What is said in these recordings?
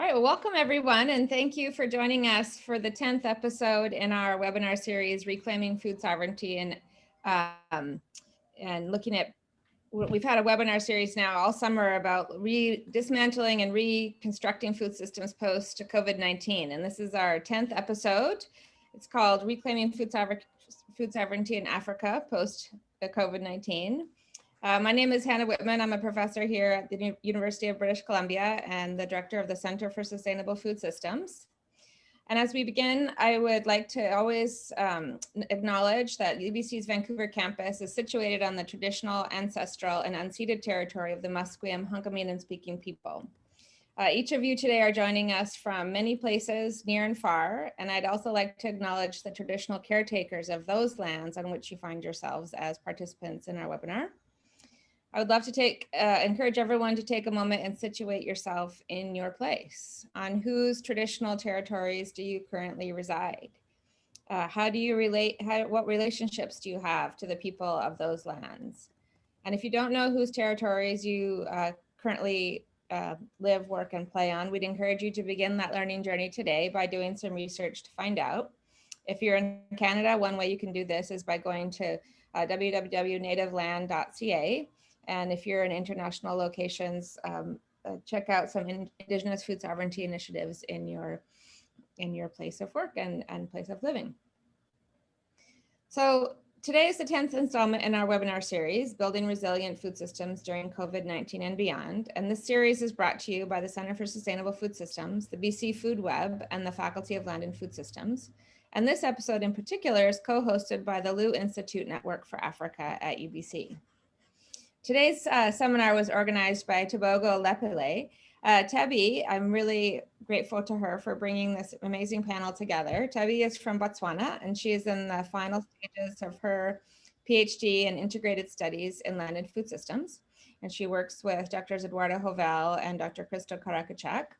right, well, welcome everyone, and thank you for joining us for the 10th episode in our webinar series, Reclaiming Food Sovereignty, and looking at, we've had a webinar series now all summer about dismantling and reconstructing food systems post COVID-19, and this is our 10th episode. It's called Reclaiming Food Sovereignty in Africa post COVID-19. My name is Hannah Whitman. I'm a professor here at the University of British Columbia and the director of the Center for Sustainable Food Systems. And as we begin, I would like to always acknowledge that UBC's Vancouver campus is situated on the traditional, ancestral, and unceded territory of the Musqueam, Hunkaminam-speaking people. Each of you today are joining us from many places, near and far, and I'd also like to acknowledge the traditional caretakers of those lands on which you find yourselves as participants in our webinar. I would love to encourage everyone to take a moment and situate yourself in your place. On whose traditional territories do you currently reside? How do you relate? What relationships do you have to the people of those lands? And if you don't know whose territories you currently live, work, and play on, we'd encourage you to begin that learning journey today by doing some research to find out. If you're in Canada, one way you can do this is by going to www.nativeland.ca. And if you're in international locations, check out some Indigenous food sovereignty initiatives in your place of work and place of living. So today is the 10th installment in our webinar series, Building Resilient Food Systems During COVID-19 and Beyond. And this series is brought to you by the Center for Sustainable Food Systems, the BC Food Web, and the Faculty of Land and Food Systems. And this episode in particular is co-hosted by the Lu Institute Network for Africa at UBC. Today's seminar was organized by Tebogo Lepile. Tebi, I'm really grateful to her for bringing this amazing panel together. Tebi is from Botswana, and she is in the final stages of her PhD in integrated studies in land and food systems. And she works with Drs. Eduardo Hovel and Dr. Christo Karakachak.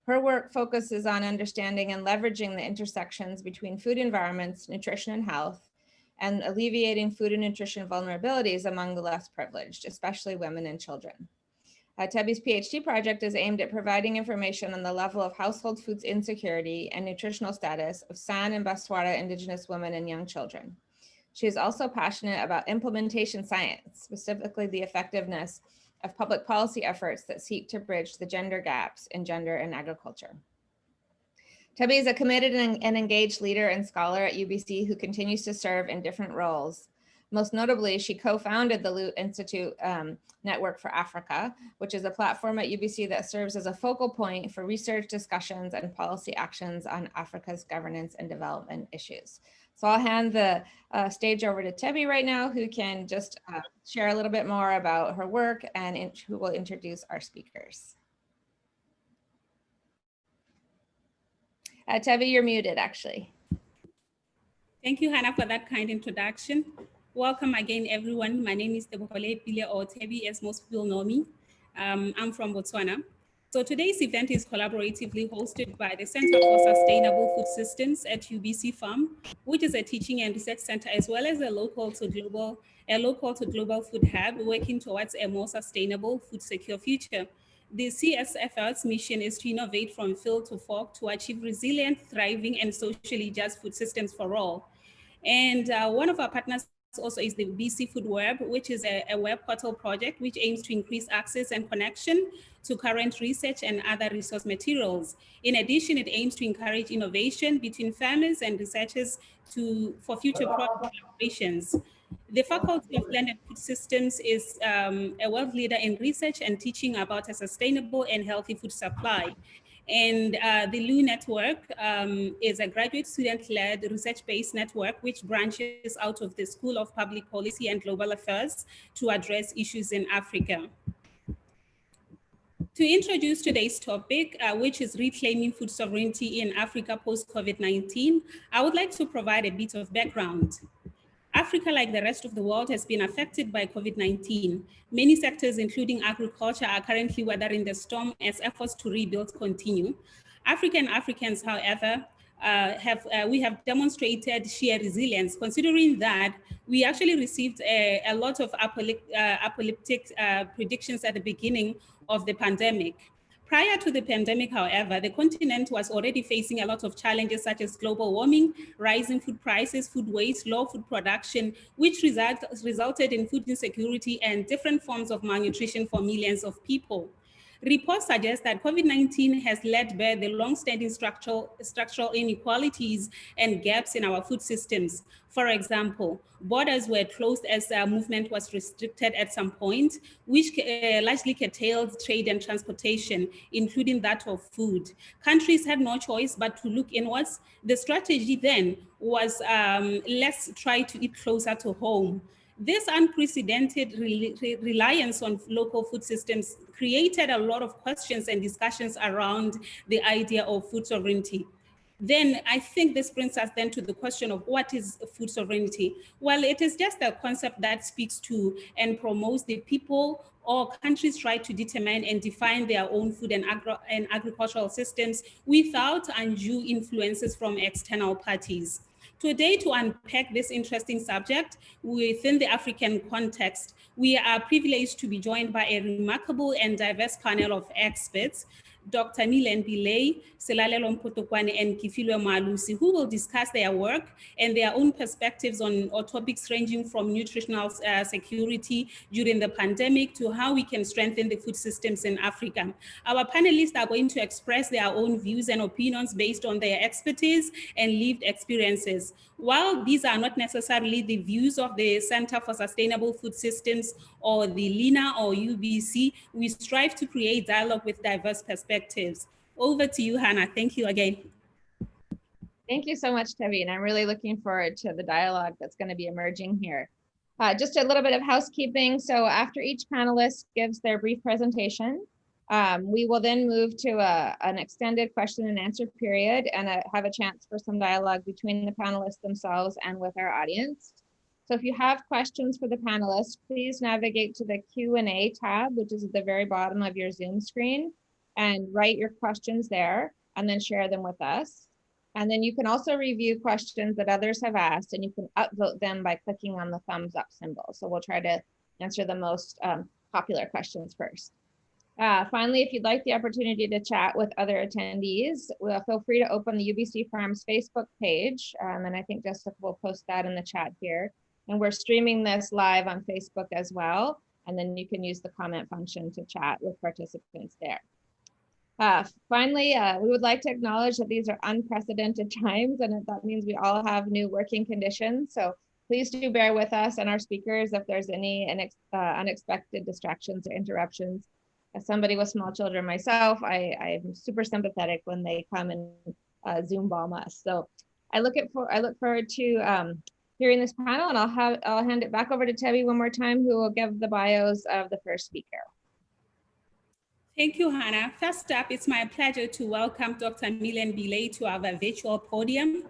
Her work focuses on understanding and leveraging the intersections between food environments, nutrition and health, and alleviating food and nutrition vulnerabilities among the less privileged, especially women and children. Tebi's PhD project is aimed at providing information on the level of household foods insecurity and nutritional status of San and Botswana Indigenous women and young children. She is also passionate about implementation science, specifically the effectiveness of public policy efforts that seek to bridge the gender gaps in gender and agriculture. Tebi is a committed and engaged leader and scholar at UBC who continues to serve in different roles. Most notably, she co-founded the Lu Institute Network for Africa, which is a platform at UBC that serves as a focal point for research discussions and policy actions on Africa's governance and development issues. So I'll hand the stage over to Tebi right now, who can just share a little bit more about her work and who will introduce our speakers. Tebi, you're muted, actually. Thank you, Hannah, for that kind introduction. Welcome again, everyone. My name is Tebogo Pile, or Tebi, as most people know me. I'm from Botswana. So today's event is collaboratively hosted by the Center for Sustainable Food Systems at UBC Farm, which is a teaching and research center, as well as a local to global food hub working towards a more sustainable, food secure future. The CSFL's mission is to innovate from field to fork to achieve resilient, thriving, and socially just food systems for all. And one of our partners also is the BC Food Web, which is a web portal project which aims to increase access and connection to current research and other resource materials. In addition, it aims to encourage innovation between farmers and researchers for future collaborations. The Faculty of Land and Food Systems is a world leader in research and teaching about a sustainable and healthy food supply. And the Lu Network is a graduate student-led research-based network which branches out of the School of Public Policy and Global Affairs to address issues in Africa. To introduce today's topic, which is reclaiming food sovereignty in Africa post-COVID-19, I would like to provide a bit of background. Africa, like the rest of the world, has been affected by COVID-19. Many sectors, including agriculture, are currently weathering the storm as efforts to rebuild continue. Africans, however, we have demonstrated sheer resilience, considering that we actually received a lot of apocalyptic predictions at the beginning of the pandemic. Prior to the pandemic, however, the continent was already facing a lot of challenges such as global warming, rising food prices, food waste, low food production, which resulted in food insecurity and different forms of malnutrition for millions of people. Reports suggest that COVID-19 has led bare the long-standing structural inequalities and gaps in our food systems. For example, borders were closed as movement was restricted at some point, which largely curtailed trade and transportation, including that of food. Countries had no choice but to look inwards. The strategy then was let's try to eat closer to home. This unprecedented reliance on local food systems created a lot of questions and discussions around the idea of food sovereignty. Then I think this brings us then to the question of what is food sovereignty? Well, it is just a concept that speaks to and promotes the people or countries try to determine and define their own food and agricultural systems without undue influences from external parties. Today, to unpack this interesting subject within the African context, we are privileged to be joined by a remarkable and diverse panel of experts, Dr. Milen Pillay, Selalelo Mpotokwane, and Kifilwe Malusi, who will discuss their work and their own perspectives on topics ranging from nutritional security during the pandemic to how we can strengthen the food systems in Africa. Our panelists are going to express their own views and opinions based on their expertise and lived experiences. While these are not necessarily the views of the Center for Sustainable Food Systems or the LINA or UBC, we strive to create dialogue with diverse perspectives. Over to you, Hannah. Thank you again. Thank you so much, Tevi, and I'm really looking forward to the dialogue that's going to be emerging here. Just a little bit of housekeeping. So after each panelist gives their brief presentation, we will then move to an extended question and answer period and have a chance for some dialogue between the panelists themselves and with our audience. So if you have questions for the panelists, please navigate to the Q&A tab, which is at the very bottom of your Zoom screen, and write your questions there and then share them with us. And then you can also review questions that others have asked, and you can upvote them by clicking on the thumbs up symbol. So we'll try to answer the most popular questions first. Finally, if you'd like the opportunity to chat with other attendees, feel free to open the UBC Farms Facebook page. And I think Jessica will post that in the chat here. And we're streaming this live on Facebook as well. And then you can use the comment function to chat with participants there. Finally, we would like to acknowledge that these are unprecedented times, and that means we all have new working conditions. So please do bear with us and our speakers if there's any unexpected distractions or interruptions. As somebody with small children myself, I'm super sympathetic when they come and Zoom bomb us. So I look forward to hearing this panel, and I'll hand it back over to Tevi one more time, who will give the bios of the first speaker. Thank you, Hannah. First up, it's my pleasure to welcome Dr. Milen Pillay to our virtual podium.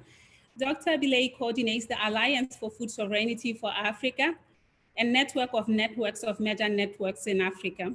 Dr. Pillay coordinates the Alliance for Food Sovereignty for Africa, a network of networks of major networks in Africa.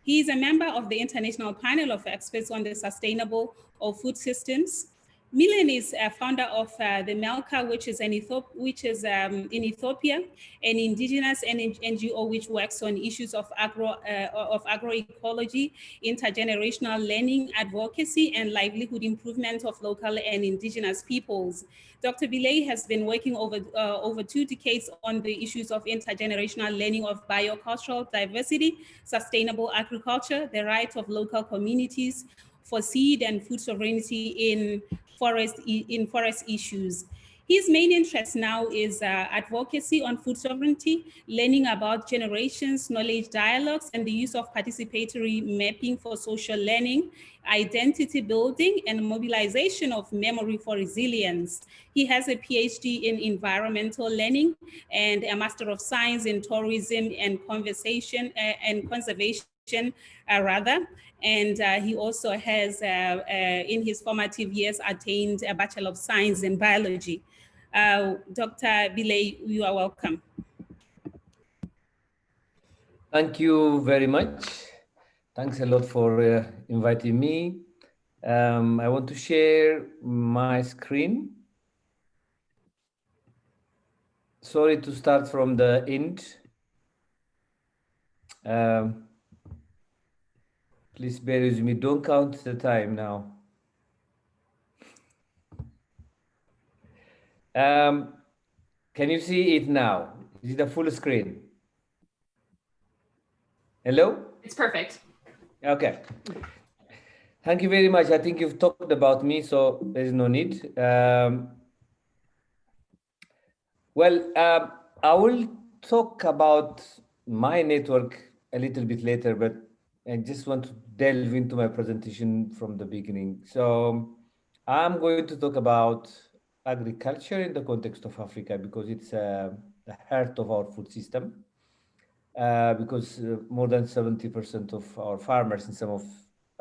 He is a member of the International Panel of Experts on the Sustainable of Food Systems. Milen is a founder of the MELCA, which is in Ethiopia, an indigenous NGO which works on issues of agroecology, intergenerational learning, advocacy, and livelihood improvement of local and indigenous peoples. Dr. Pillay has been working over 2 decades on the issues of intergenerational learning of biocultural diversity, sustainable agriculture, the rights of local communities for seed and food sovereignty in forest issues. His main interest now is advocacy on food sovereignty, learning about generations, knowledge dialogues, and the use of participatory mapping for social learning, identity building, and mobilization of memory for resilience. He has a PhD in environmental learning and a Master of Science in tourism and conservation, and he also has, in his formative years, attained a Bachelor of Science in Biology. Dr. Pillay, you are welcome. Thank you very much. Thanks a lot for inviting me. I want to share my screen. Sorry to start from the end. Please bear with me. Don't count the time now. Can you see it now? Is it a full screen? Hello? It's perfect. Okay. Thank you very much. I think you've talked about me, so there's no need. I will talk about my network a little bit later, but I just want to delve into my presentation from the beginning. So I'm going to talk about agriculture in the context of Africa because it's the heart of our food system. Because more than 70% of our farmers in some of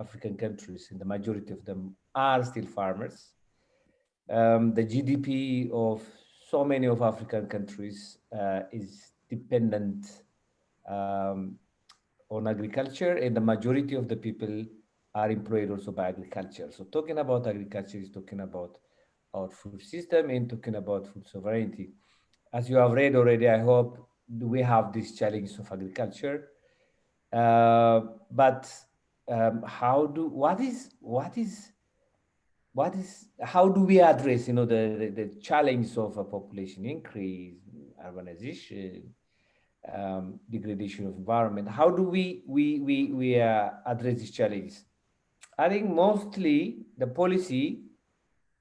African countries, and the majority of them are still farmers. The GDP of so many of African countries is dependent um, on agriculture, and the majority of the people are employed also by agriculture. So talking about agriculture is talking about our food system and talking about food sovereignty. As you have read already, I hope we have these challenges of agriculture. But how do we address, the challenge of a population increase, urbanization, degradation of environment? How do we address these challenges? I think mostly the policy,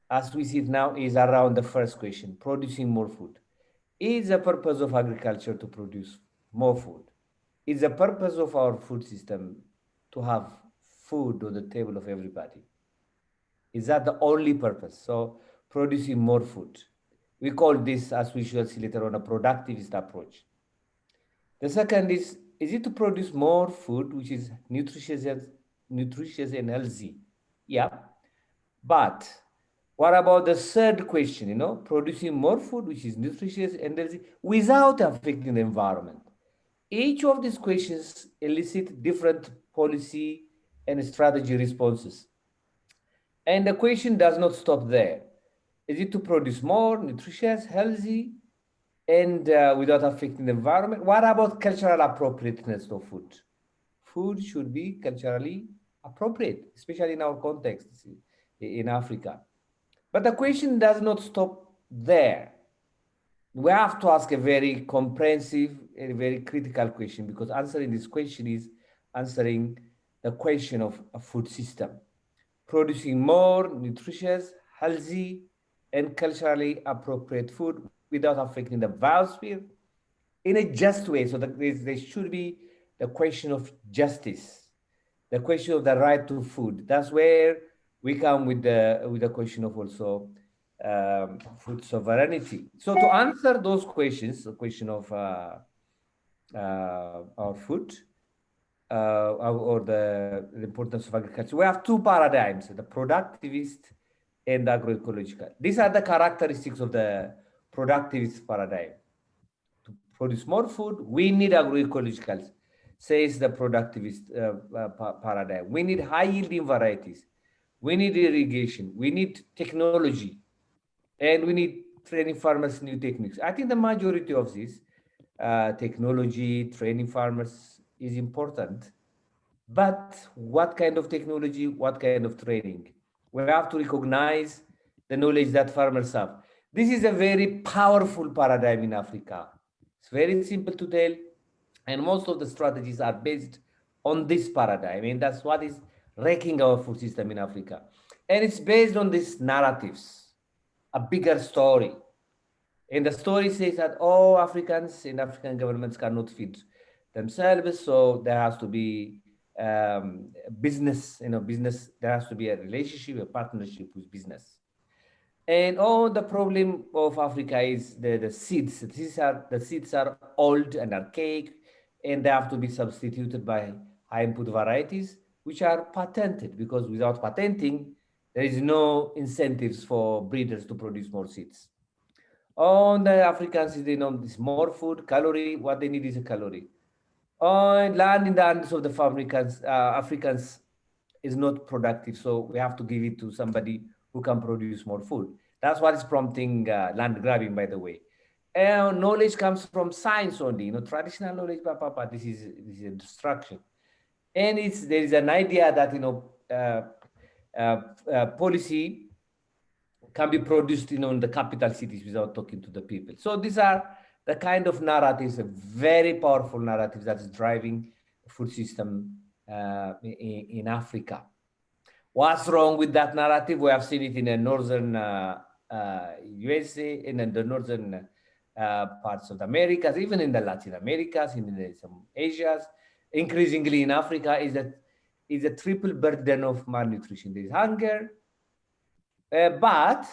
as we see it now, is around the first question: producing more food. Is the purpose of agriculture to produce more food? Is the purpose of our food system to have food on the table of everybody? Is that the only purpose? So producing more food. We call this, as we shall see later on, a productivist approach. The second is it to produce more food, which is nutritious and healthy? Yeah. But what about the third question, producing more food, which is nutritious and healthy, without affecting the environment? Each of these questions elicit different policy and strategy responses. And the question does not stop there. Is it to produce more, nutritious, healthy, and without affecting the environment? What about cultural appropriateness of food? Food should be culturally appropriate, especially in our context in Africa. But the question does not stop there. We have to ask a very comprehensive and very critical question, because answering this question is answering the question of a food system. Producing more nutritious, healthy, and culturally appropriate food without affecting the biosphere in a just way. So there should be the question of justice, the question of the right to food. That's where we come with the question of also food sovereignty. So to answer those questions, the question of our food, or the importance of agriculture, we have two paradigms: the productivist and agroecological. These are the characteristics of the productivist paradigm. To produce more food, we need agroecological, says the productivist paradigm. We need high yielding varieties. We need irrigation. We need technology. And we need training farmers new techniques. I think the majority of this technology, training farmers is important. But what kind of technology, what kind of training? We have to recognize the knowledge that farmers have. This is a very powerful paradigm in Africa. It's very simple to tell, and most of the strategies are based on this paradigm, and that's what is wrecking our food system in Africa. And it's based on these narratives, a bigger story. And the story says that all Africans and African governments cannot feed themselves, so there has to be business, business, there has to be a relationship, a partnership with business. And the problem of Africa is the seeds. The seeds are old and archaic, and they have to be substituted by high input varieties, which are patented, because without patenting, there is no incentives for breeders to produce more seeds. On the Africans, they know this more food, calorie, what they need is a calorie. On land in the hands of the Africans is not productive, so we have to give it to somebody who can produce more food. That's what is prompting land grabbing, by the way. Knowledge comes from science only, traditional knowledge, this is a distraction. And there is an idea that policy can be produced in the capital cities without talking to the people. So these are the kind of narratives, very powerful narratives that is driving food system in Africa. What's wrong with that narrative? We have seen it in the northern USA, in the northern parts of the Americas, even in the Latin Americas, in some Asias, increasingly in Africa, is a triple burden of malnutrition. There is hunger, but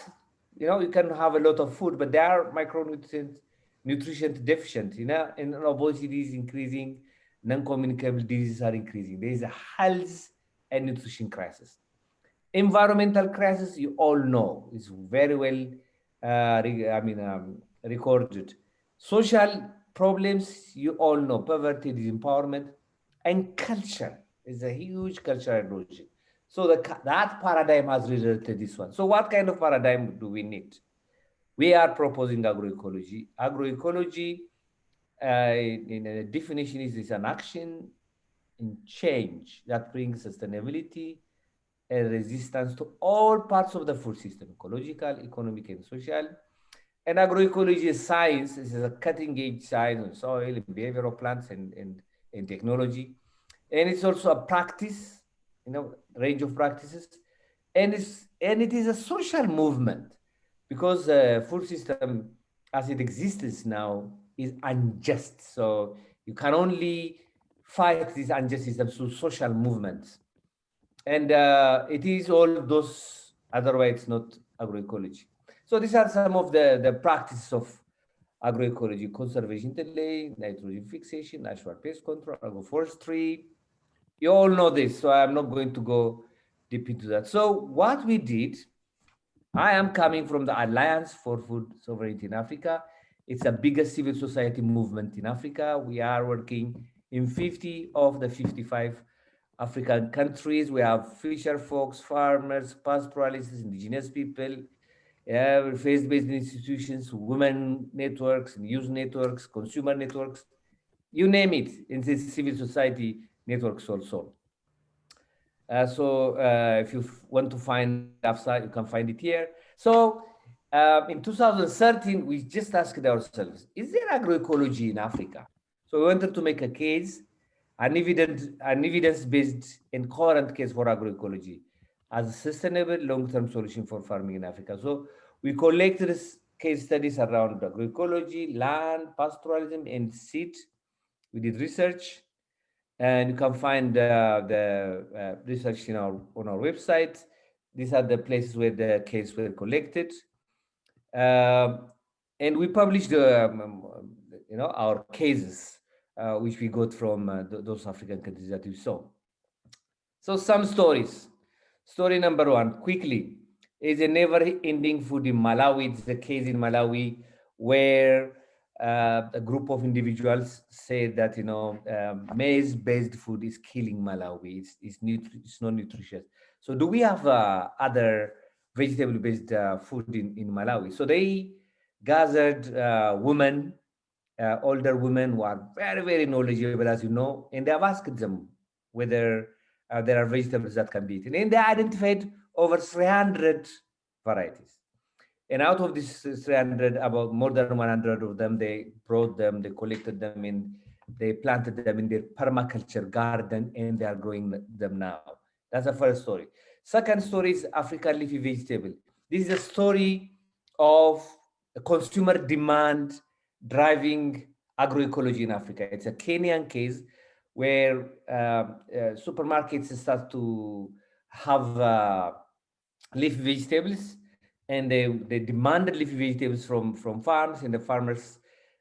you can have a lot of food, but there are micronutrient nutrition deficient. And obesity is increasing, non-communicable diseases are increasing. There is a health and nutrition crisis. Environmental crisis, you all know, is very well recorded. Social problems, you all know, poverty, disempowerment, and culture is a huge cultural erosion. So that paradigm has resulted in this one. So what kind of paradigm do we need? We are proposing agroecology. Agroecology, in a definition, is an action in change that brings sustainability and resistance to all parts of the food system, ecological, economic, and social. And agroecology is science. This is a cutting-edge science on soil, and behavior of plants, and technology. And it's also a practice, range of practices. And it is a social movement, because the food system as it exists now is unjust. So you can only fight this unjust system through social movements. And it is all those, otherwise it's not agroecology. So these are some of the practices of agroecology: conservation delay, nitrogen fixation, natural pest control, agroforestry. You all know this, so I'm not going to go deep into that. So what we did, I am coming from the Alliance for Food Sovereignty in Africa. It's the biggest civil society movement in Africa. We are working in 50 of the 55 African countries. We have fisher folks, farmers, pastoralists, indigenous people, faith-based institutions, women networks, youth networks, consumer networks, you name it, in this civil society networks also. If you want to find AFSA, you can find it here. So in 2013, we just asked ourselves, is there agroecology in Africa? So we wanted to make a case, an evidence-based and coherent case for agroecology as a sustainable long-term solution for farming in Africa. So we collected case studies around agroecology, land, pastoralism, and seed. We did research, and you can find the research on our website. These are the places where the cases were collected, and we published our cases, which we got from those African countries that you saw. So some stories. Story number one, quickly, is a never-ending food in Malawi. It's a case in Malawi where a group of individuals say that maize-based food is killing Malawi. It's not nutritious. So do we have other vegetable-based food in Malawi? So they gathered women, older women who are very, very knowledgeable, as you know, and they have asked them whether there are vegetables that can be eaten. And they identified over 300 varieties. And out of these 300, about more than 100 of them, they brought them, they collected them, and they planted them in their permaculture garden, and they are growing them now. That's the first story. Second story is African leafy vegetable. This is a story of consumer demand driving agroecology in Africa. It's a Kenyan case where supermarkets start to have leafy vegetables, and they demanded leafy vegetables from farms, and the farmers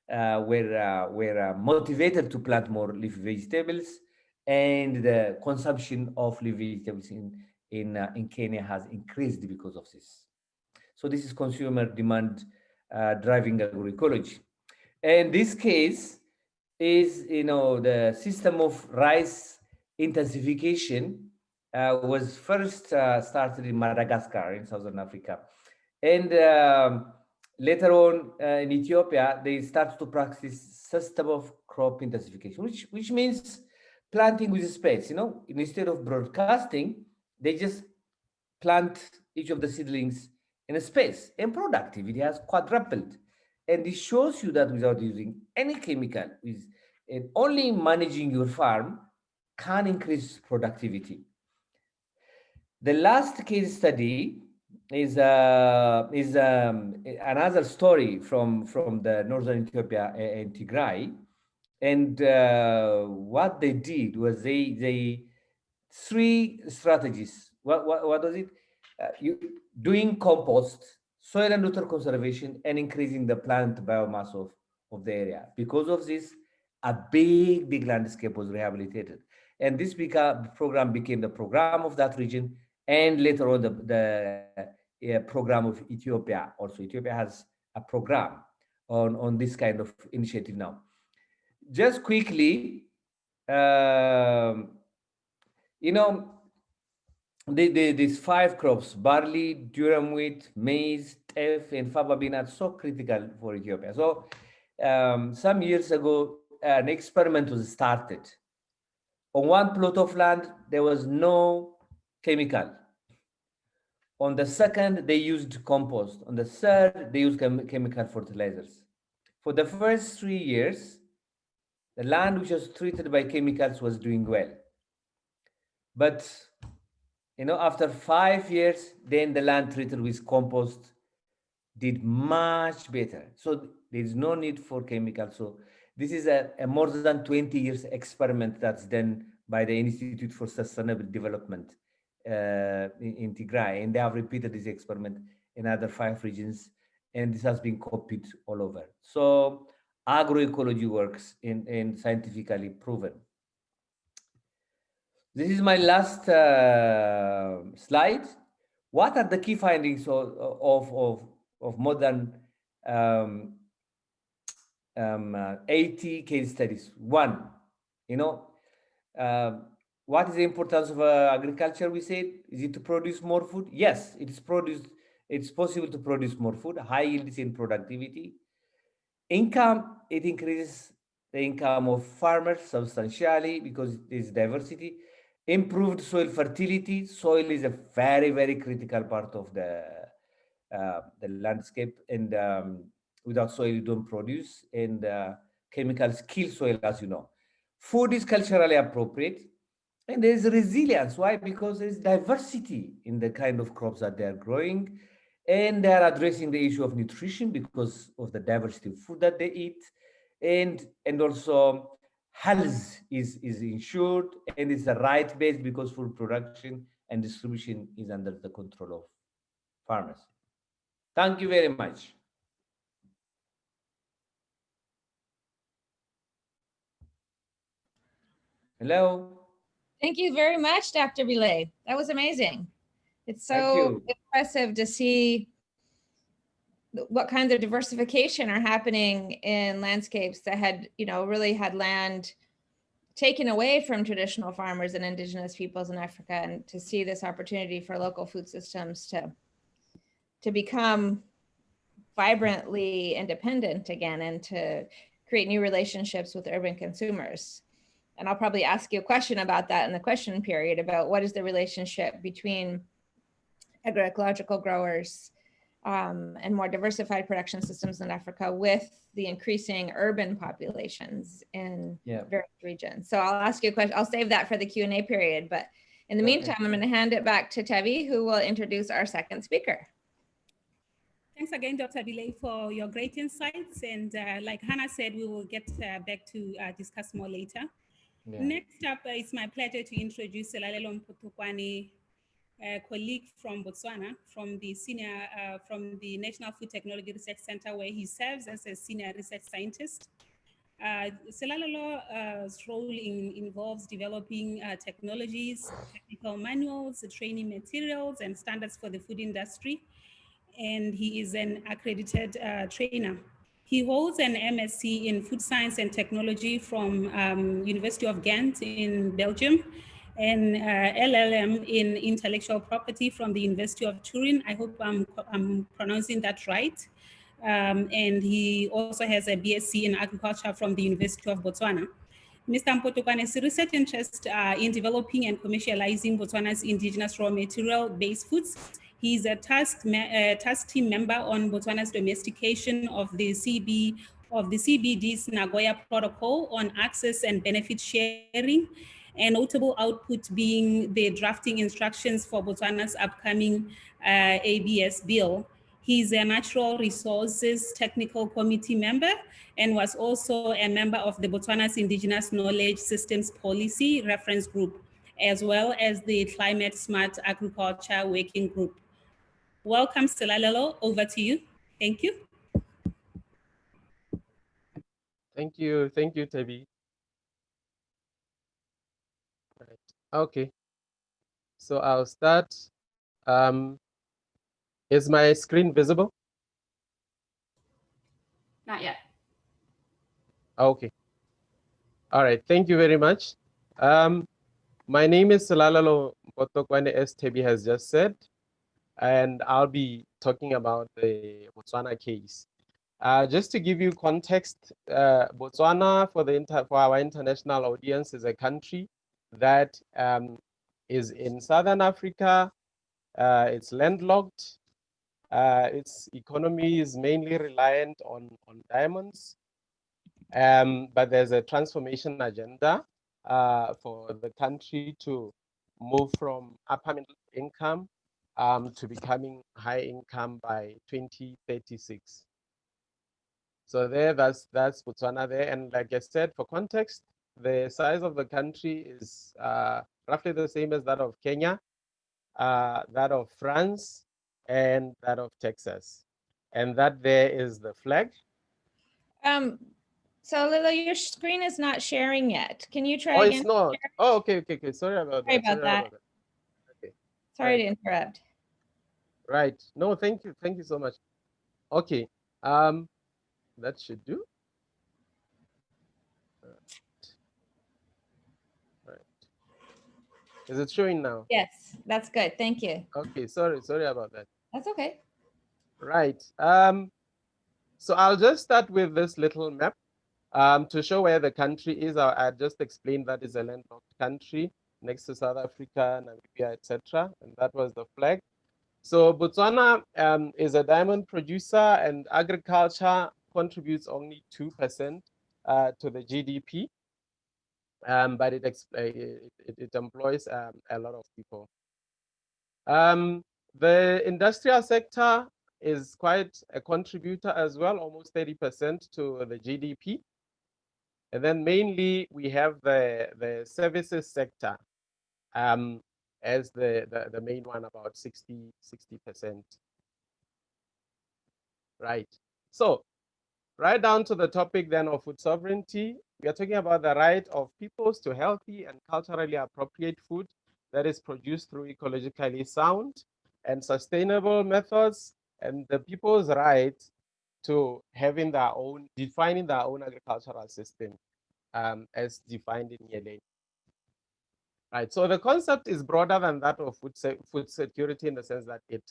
were motivated to plant more leafy vegetables, and the consumption of leafy vegetables in Kenya has increased because of this. So this is consumer demand driving agroecology. And this case is, the system of rice intensification was first started in Madagascar in Southern Africa. And later on in Ethiopia, they started to practice system of crop intensification, which means planting with space, instead of broadcasting, they just plant each of the seedlings in a space, and productivity has quadrupled. And this shows you that without using any chemical, and only managing your farm can increase productivity. The last case study is another story from the northern Ethiopia and Tigray, and what they did was they three strategies. What was it? You doing compost, soil and water conservation, and increasing the plant biomass of the area. Because of this, a big landscape was rehabilitated, and this program became the program of that region, and later on the program of Ethiopia. Also, Ethiopia has a program on this kind of initiative now. Just quickly, um, you know, these five crops, barley, durum wheat, maize, teff, and faba bean, are so critical for Ethiopia. So some years ago, an experiment was started. On one plot of land, there was no chemical. On the second, they used compost. On the third, they used chemical fertilizers. For the first 3 years, the land which was treated by chemicals was doing well. But after 5 years, then the land treated with compost did much better. So there is no need for chemicals. So this is a more than 20 years experiment that's done by the Institute for Sustainable Development in Tigray, and they have repeated this experiment in other 5 regions, and this has been copied all over. So agroecology works in scientifically proven. This is my last slide. What are the key findings of more than 80 case studies? One, uh, what is the importance of agriculture? We said, is it to produce more food? Yes, it is produced. It's possible to produce more food. High yields in productivity. Income, it increases the income of farmers substantially because there is diversity. Improved soil fertility. Soil is a very critical part of the landscape, and without soil you don't produce, and chemicals kill soil, as you know. Food is culturally appropriate, and there is resilience. Why? Because there is diversity in the kind of crops that they are growing, and they are addressing the issue of nutrition because of the diversity of food that they eat, and also health is ensured, and it's the right base because food production and distribution is under the control of farmers. Thank you very much. Hello. Thank you very much, Dr. Bilay. That was amazing. It's so impressive to see what kinds of diversification are happening in landscapes that had, really had land taken away from traditional farmers and indigenous peoples in Africa, and to see this opportunity for local food systems to become vibrantly independent again and to create new relationships with urban consumers. And I'll probably ask you a question about that in the question period, about what is the relationship between agroecological growers and more diversified production systems in Africa with the increasing urban populations in various regions. So I'll ask you a question. I'll save that for the Q&A period. But in the meantime, I'm going to hand it back to Tevi, who will introduce our second speaker. Thanks again, Dr. Bilay, for your great insights. And like Hannah said, we will get back to discuss more later. Yeah. Next up, it's my pleasure to introduce Selalelo Mputukwane, a colleague from Botswana, from the National Food Technology Research Center, where he serves as a senior research scientist. Selalelo's role involves developing technologies, technical manuals, training materials, and standards for the food industry. And he is an accredited trainer. He holds an MSc in Food Science and Technology from University of Ghent in Belgium, and LLM in Intellectual Property from the University of Turin. I hope I'm pronouncing that right. And he also has a BSc in Agriculture from the University of Botswana. Mr. Mpotokwane's research interests are in developing and commercializing Botswana's indigenous raw material-based foods. He's a task team member on Botswana's domestication of the CBD's Nagoya Protocol on access and benefit sharing, a notable output being the drafting instructions for Botswana's upcoming ABS bill. He's a Natural Resources Technical Committee member and was also a member of the Botswana's Indigenous Knowledge Systems Policy Reference Group, as well as the Climate Smart Agriculture Working Group. Welcome, Selalelo, over to you. Thank you. Thank you, Tebi. Right. Okay, so I'll start. Is my screen visible? Not yet. Okay. All right, thank you very much. My name is Selalelo Mpotokwane, as Tebi has just said, and I'll be talking about the Botswana case. Just to give you context, Botswana, for our international audience, is a country that is in Southern Africa. It's landlocked. Its economy is mainly reliant on diamonds. But there's a transformation agenda for the country to move from upper middle income to becoming high income by 2036. So that's Botswana there. And like I said, for context, the size of the country is roughly the same as that of Kenya, that of France, and that of Texas. And that there is the flag. So Lilo, your screen is not sharing yet. Can you try Oh, again? it's not. Oh, okay. Sorry about Sorry that. about that. Okay. Sorry Right. to interrupt. Right. No, thank you. Thank you so much. Okay. That should do. Right. Is it showing now? Yes, that's good. Thank you. Okay. Sorry about that. That's okay. Right. So I'll just start with this little map to show where the country is. I just explained that is a landlocked country next to South Africa, Namibia, etc. And that was the flag. So Botswana is a diamond producer, and agriculture contributes only 2% to the GDP, but it employs a lot of people. The industrial sector is quite a contributor as well, almost 30% to the GDP. And then mainly we have the services sector as the main one, about 60%. Right. So right down to the topic then of food sovereignty, we are talking about the right of peoples to healthy and culturally appropriate food that is produced through ecologically sound and sustainable methods, and the people's right to having their own, defining their own agricultural system as defined in Yele. Right, so the concept is broader than that of food security in the sense that it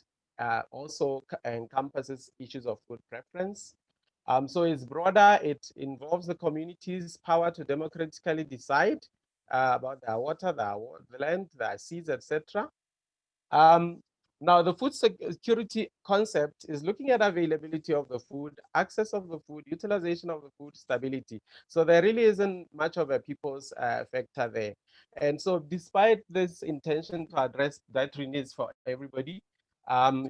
also encompasses issues of food preference. So it's broader. It involves the community's power to democratically decide about their water, the land, their seeds, etc. Now, the food security concept is looking at availability of the food, access of the food, utilization of the food, stability. So there really isn't much of a people's factor there. And so despite this intention to address dietary needs for everybody,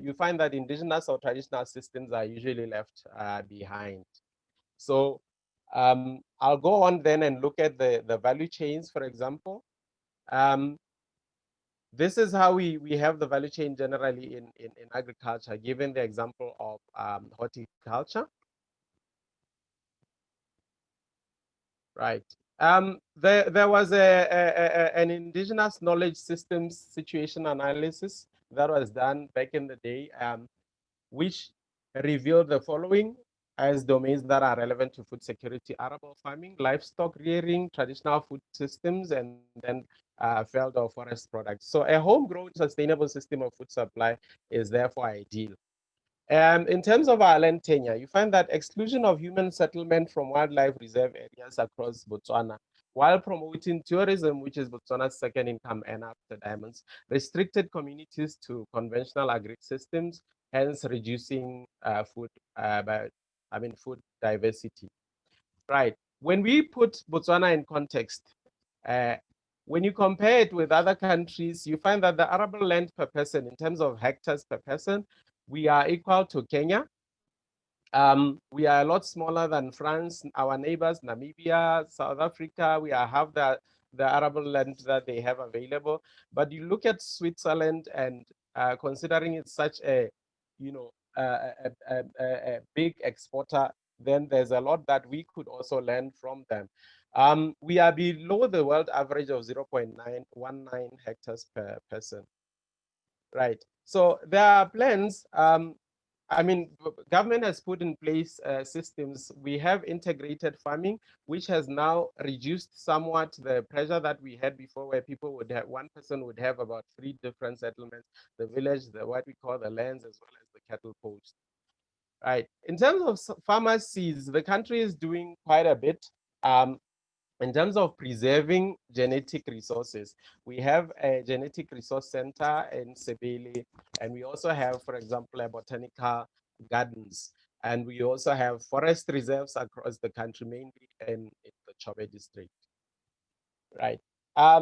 you find that indigenous or traditional systems are usually left behind. So I'll go on then and look at the value chains, for example. This is how we have the value chain generally in agriculture, given the example of horticulture. Right. There was an indigenous knowledge systems situation analysis that was done back in the day, which revealed the following as domains that are relevant to food security: arable farming, livestock rearing, traditional food systems, and then field or forest products. So a homegrown sustainable system of food supply is therefore ideal. In terms of our land tenure, you find that exclusion of human settlement from wildlife reserve areas across Botswana while promoting tourism, which is Botswana's second income earner after diamonds, restricted communities to conventional agri systems, hence reducing food food diversity. Right. When we put Botswana in context, uh, when you compare it with other countries, you find that the arable land per person, in terms of hectares per person, we are equal to Kenya. We are a lot smaller than France, our neighbors, Namibia, South Africa. We have the arable land that they have available. But you look at Switzerland, and considering it's such a, you know, a big exporter, then there's a lot that we could also learn from them. We are below the world average of 0.919 hectares per person. Right. So there are plans. Government has put in place systems. We have integrated farming, which has now reduced somewhat the pressure that we had before, where people would have, one person would have about 3 different settlements, the village, what we call the lands, as well as the cattle post. Right. In terms of pharmacies, the country is doing quite a bit. In terms of preserving genetic resources, we have a genetic resource center in Sebele, and we also have, for example, a botanical gardens. And we also have forest reserves across the country, mainly in the Chobe district. Right.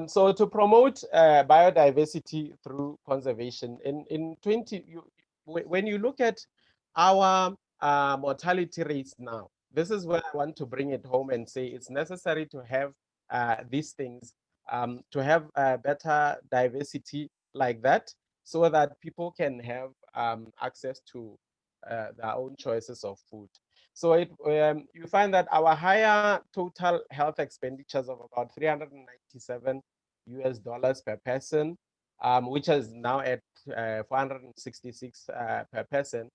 So to promote biodiversity through conservation, when you look at our mortality rates now, this is where I want to bring it home and say it's necessary to have these things, to have better diversity like that, so that people can have access to their own choices of food. So you find that our higher total health expenditures of about 397 US dollars per person, which is now at 466 per person,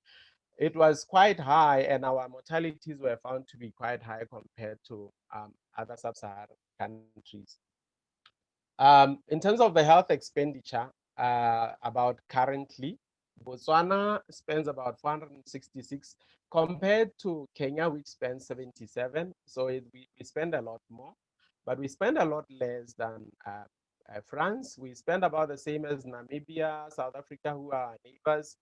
it was quite high, and our mortalities were found to be quite high compared to other sub-Saharan countries. In terms of the health expenditure, about currently, Botswana spends about 466 compared to Kenya, which spends 77. So we spend a lot more, but we spend a lot less than France. We spend about the same as Namibia, South Africa, who are our neighbors,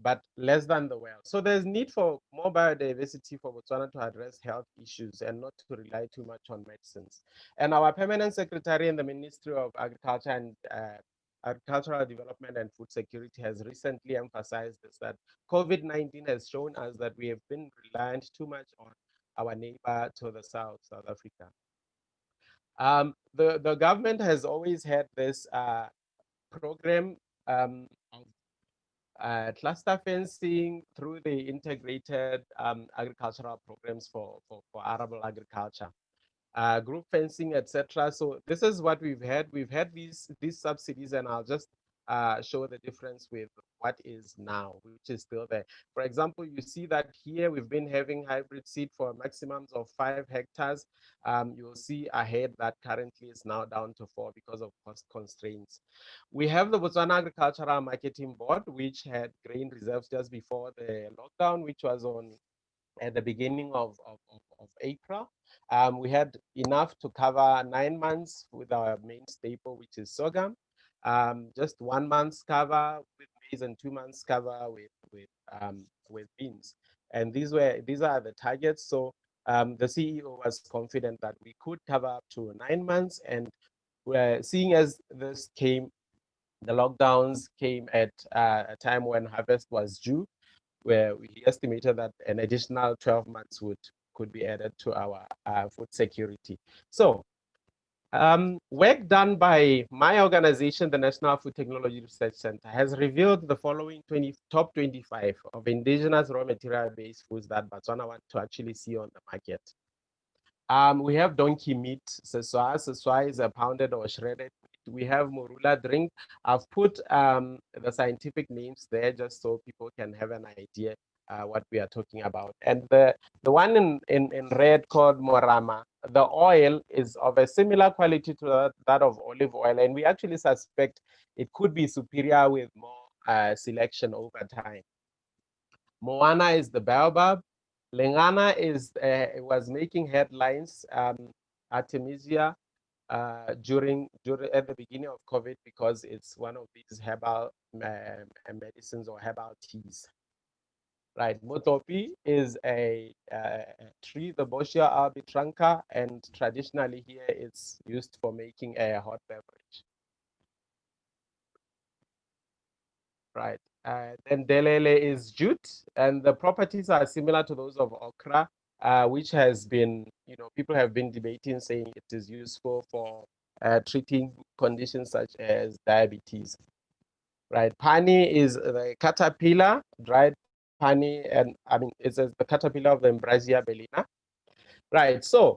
but less than the world. So there's need for more biodiversity for Botswana to address health issues and not to rely too much on medicines. And our permanent secretary in the Ministry of Agriculture and Agricultural Development and Food Security has recently emphasized this, that COVID-19 has shown us that we have been reliant too much on our neighbor to the south, South Africa. The government has always had this program of cluster fencing through the integrated agricultural programs for arable agriculture. Group fencing, etc. So this is what we've had. We've had these subsidies, and I'll just show the difference with what is now, which is still there. For example, you see that here we've been having hybrid seed for maximums of 5 hectares. You'll see ahead that currently is now down to 4 because of cost constraints. We have the Botswana Agricultural Marketing Board, which had grain reserves just before the lockdown, which was on at the beginning of April. We had enough to cover 9 months with our main staple, which is sorghum. Just 1 month's cover with maize and 2 months cover with beans. And these are the targets. So the CEO was confident that we could cover up to 9 months. And we're seeing as this came, the lockdowns came at a time when harvest was due, where we estimated that an additional 12 months could be added to our food security. So work done by my organization, the National Food Technology Research Center, has revealed the following top 25 of indigenous raw material-based foods that Botswana want to actually see on the market. We have donkey meat, seswa. Seswa is a pounded or shredded meat. We have morula drink. I've put the scientific names there just so people can have an idea what we are talking about. And the one in red called morama, the oil is of a similar quality to that of olive oil. And we actually suspect it could be superior with more selection over time. Moana is the baobab. Lengana was making headlines Artemisia during at the beginning of COVID, because it's one of these herbal medicines or herbal teas. Right, motopi is a tree, the Boschia albitranca, and traditionally here it's used for making a hot beverage. Right, then delele is jute, and the properties are similar to those of okra, which has been, people have been debating, saying it is useful for treating conditions such as diabetes. Right, pani is the caterpillar, dried pani, and I mean, it's the caterpillar of the Embrasia bellina. Right, so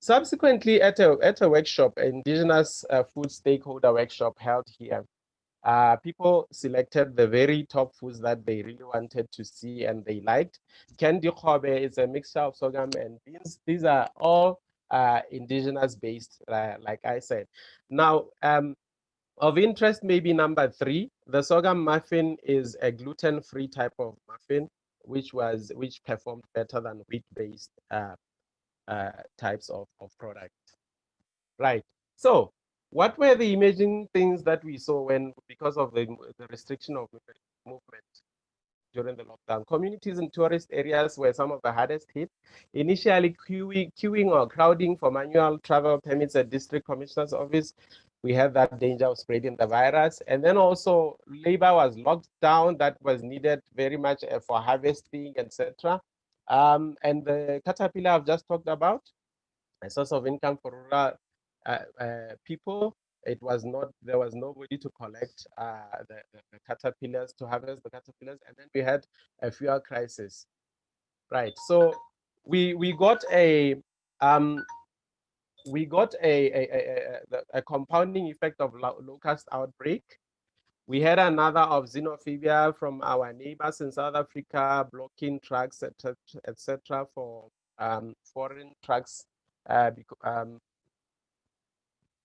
subsequently at a workshop, indigenous food stakeholder workshop held here, people selected the very top foods that they really wanted to see and they liked. Kendi khobe is a mixture of sorghum and beans. These are all indigenous based, like I said. Now, of interest, maybe number 3, the sorghum muffin is a gluten-free type of muffin, which performed better than wheat-based types of product. Right. So, what were the imaging things that we saw because of the restriction of movement during the lockdown? Communities in tourist areas were some of the hardest hit. Initially, queuing or crowding for manual travel permits at district commissioner's office. We had that danger of spreading the virus. And then also labor was locked down, that was needed very much for harvesting, etc. And the caterpillar I've just talked about, a source of income for rural people. There was nobody to collect the caterpillars, to harvest the caterpillars. And then we had a fuel crisis. Right. So we got a compounding effect of locust outbreak. We had another of xenophobia from our neighbors in South Africa, blocking trucks, etc., for foreign trucks.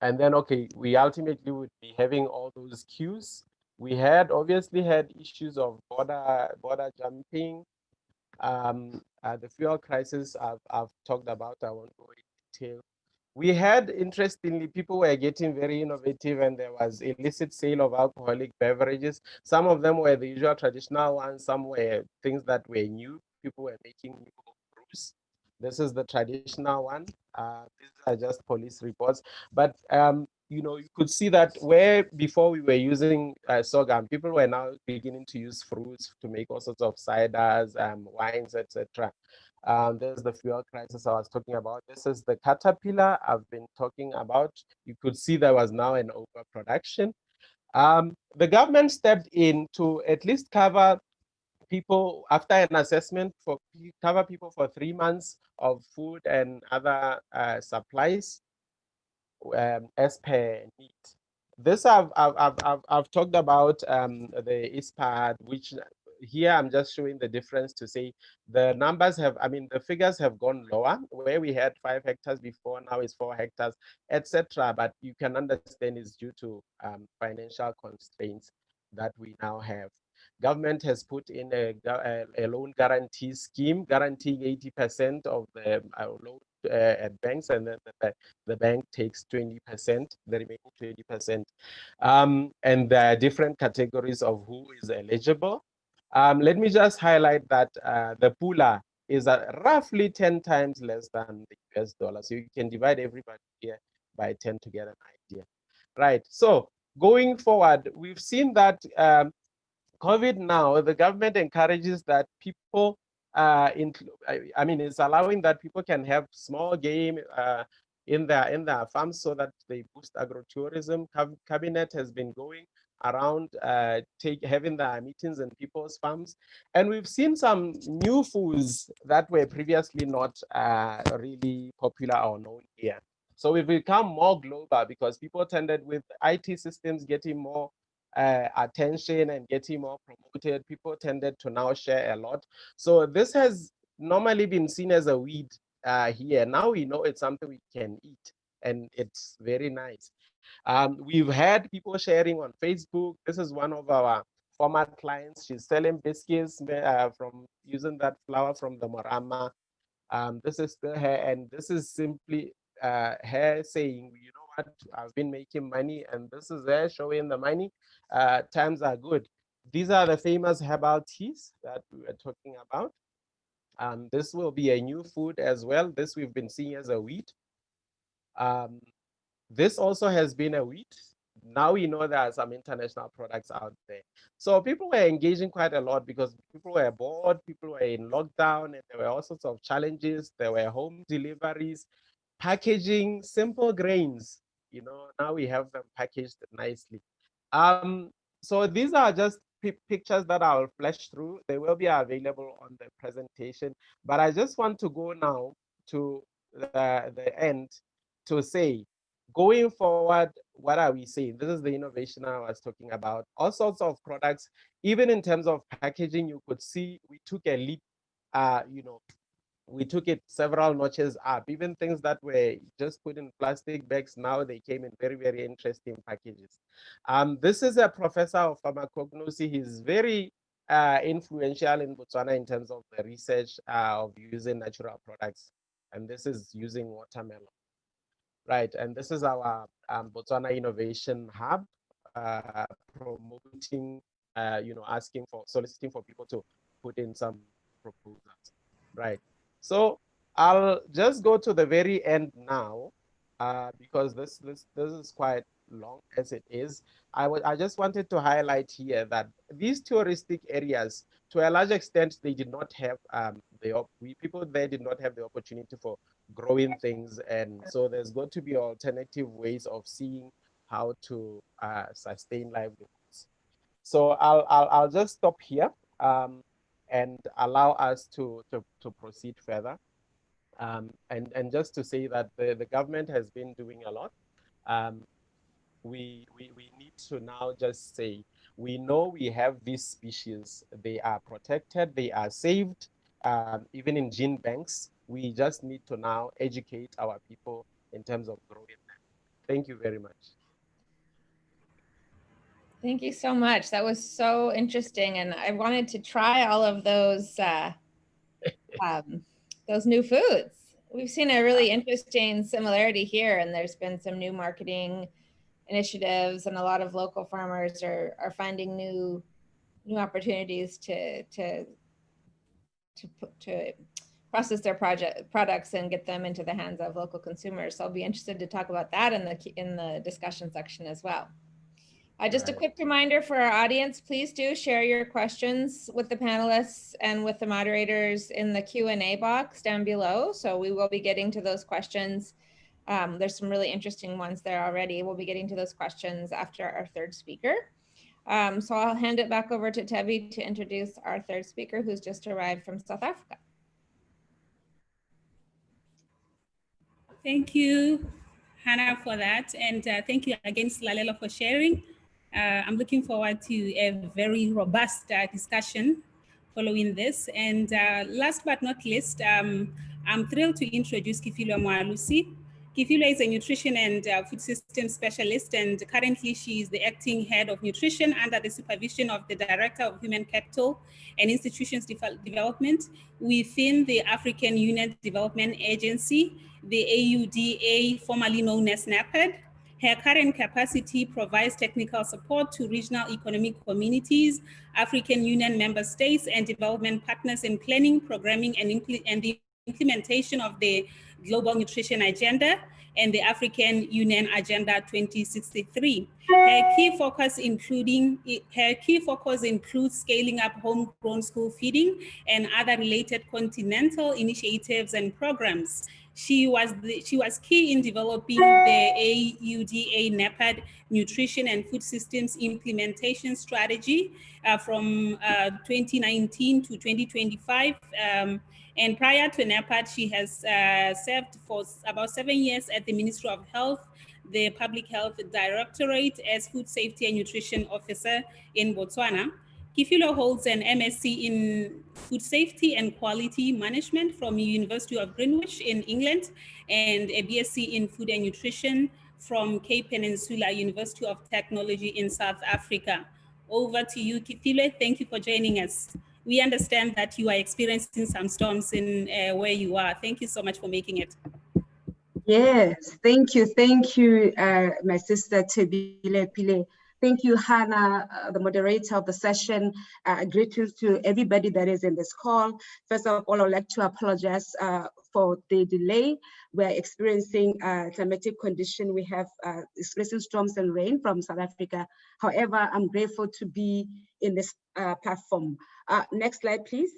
And then, okay, we ultimately would be having all those queues. We obviously had issues of border jumping. The fuel crisis I've talked about, I won't go into detail. We had, interestingly, people were getting very innovative, and there was illicit sale of alcoholic beverages. Some of them were the usual traditional ones. Some were things that were new. People were making new brews. This is the traditional one. These are just police reports. But, you could see that where before we were using sorghum, people were now beginning to use fruits to make all sorts of ciders, wines, etc. There's the fuel crisis I was talking about. This is the caterpillar I've been talking about. You could see there was now an overproduction. The government stepped in to at least cover people after an assessment, cover people for 3 months of food and other supplies as per need. This I've talked about the ISPAD, which here I'm just showing the difference to say the numbers the figures have gone lower. Where we had 5 hectares before, now it's 4 hectares, etc. But you can understand it's due to financial constraints that we now have. Government has put in a loan guarantee scheme guaranteeing 80% of the loan at banks, and then the bank takes 20%, the remaining 20%. And there are different categories of who is eligible. Let me just highlight that the pula is roughly 10 times less than the US dollar. So you can divide everybody here by 10 to get an idea. Right. So going forward, we've seen that COVID now, the government encourages that people, it's allowing that people can have small game in their farms so that they boost agrotourism. Cabinet has been going around having their meetings in people's farms. And we've seen some new foods that were previously not really popular or known here. So we've become more global because people tended, with IT systems getting more attention and getting more promoted, people tended to now share a lot. So this has normally been seen as a weed here. Now we know it's something we can eat, and it's very nice. We've had people sharing on Facebook. This is one of our former clients. She's selling biscuits from using that flour from the Morama. This is still her, and this is simply her saying, you know what, I've been making money, and this is her showing the money. Times are good. These are the famous herbal teas that we were talking about. This will be a new food as well. This we've been seeing as a wheat. This also has been a wheat. Now we know there are some international products out there. So people were engaging quite a lot because people were bored, people were in lockdown, and there were all sorts of challenges. There were home deliveries, packaging, simple grains. You know, now we have them packaged nicely. So these are just pictures that I'll flash through. They will be available on the presentation, but I just want to go now to the end to say, going forward, what are we saying? This is the innovation I was talking about. All sorts of products, even in terms of packaging, you could see we took a leap, you know, we took it several notches up. Even things that were just put in plastic bags, now they came in very, very interesting packages. This is a professor of pharmacognosy. He's very influential in Botswana in terms of the research of using natural products. And this is using watermelon. Right, and this is our Botswana Innovation Hub, promoting, you know, soliciting for people to put in some proposals. Right, so I'll just go to the very end now, because this is quite long as it is. I just wanted to highlight here that these touristic areas, to a large extent, they did not have people there did not have the opportunity for growing things, and so there's got to be alternative ways of seeing how to sustain livelihoods. So I'll just stop here and allow us to proceed further. And just to say that the government has been doing a lot. We need to now just say, we know we have these species, they are protected, they are saved, even in gene banks. We just need to now educate our people in terms of growing them. Thank you very much. Thank you so much. That was so interesting. And I wanted to try all of those new foods. We've seen a really interesting similarity here, and there's been some new marketing initiatives, and a lot of local farmers are finding new opportunities to process their products and get them into the hands of local consumers. So I'll be interested to talk about that in the discussion section as well. Just a quick reminder for our audience, please do share your questions with the panelists and with the moderators in the Q&A box down below. So we will be getting to those questions. There's some really interesting ones there already. We'll be getting to those questions after our third speaker. So I'll hand it back over to Tevi to introduce our third speaker, who's just arrived from South Africa. Thank you, Hannah, for that. And thank you again, Lalela, for sharing. I'm looking forward to a very robust discussion following this. And last but not least, I'm thrilled to introduce Kifilwa Mwalusi. Kifilwa is a nutrition and food system specialist, and currently she is the acting head of nutrition under the supervision of the Director of Human Capital and Institutions Development within the African Union Development Agency, the AUDA, formerly known as NAPAD. Her current capacity provides technical support to regional economic communities, African Union member states, and development partners in planning, programming, and the implementation of the Global Nutrition Agenda and the African Union Agenda 2063. Her key focus includes scaling up homegrown school feeding and other related continental initiatives and programs. She was key in developing the AUDA NAPAD Nutrition and Food Systems Implementation Strategy from 2019 to 2025. And prior to NAPAD, she has served for about 7 years at the Ministry of Health, the Public Health Directorate, as Food Safety and Nutrition Officer in Botswana. Kifilwa holds an MSc in Food Safety and Quality Management from the University of Greenwich in England, and a BSc in Food and Nutrition from Cape Peninsula University of Technology in South Africa. Over to you, Kifilwa. Thank you for joining us. We understand that you are experiencing some storms in where you are. Thank you so much for making it. Yes, thank you, my sister Tebile Pile. Thank you, Hannah, the moderator of the session. Greetings to everybody that is in this call. First of all, I'd like to apologize for the delay. We're experiencing climatic condition. We have experiencing storms and rain from South Africa. However, I'm grateful to be in this platform. Next slide, please.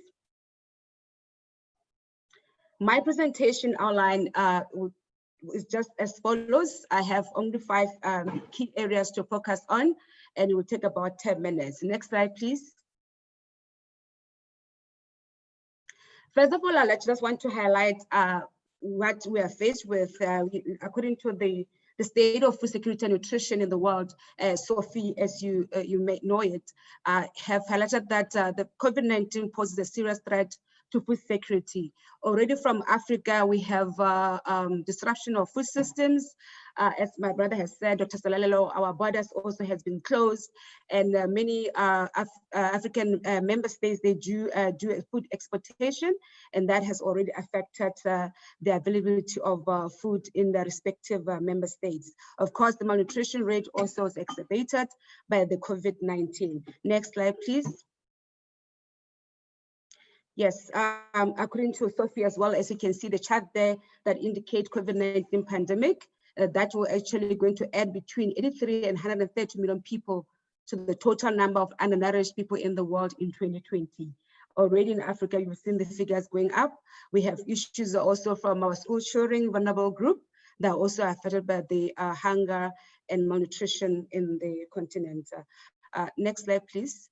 My presentation outline is just as follows. I have only 5 key areas to focus on, and it will take about 10 minutes. Next slide, please. First of all, I just want to highlight what we are faced with according to the state of food security and nutrition in the world. Sophie, as you may know it, have highlighted that the COVID-19 poses a serious threat to food security. Already from Africa, we have disruption of food systems. As my brother has said, Dr. Salalelo, our borders also has been closed, and many African member states, they do food exportation, and that has already affected the availability of food in the respective member states. Of course, the malnutrition rate also is exacerbated by the COVID-19. Next slide, please. Yes, according to Sophie as well, as you can see the chart there that indicate COVID-19 pandemic, that will actually going to add between 83 and 130 million people to the total number of undernourished people in the world in 2020. Already in Africa, you've seen the figures going up. We have issues also from our school children vulnerable group that are also affected by the hunger and malnutrition in the continent. Next slide, please.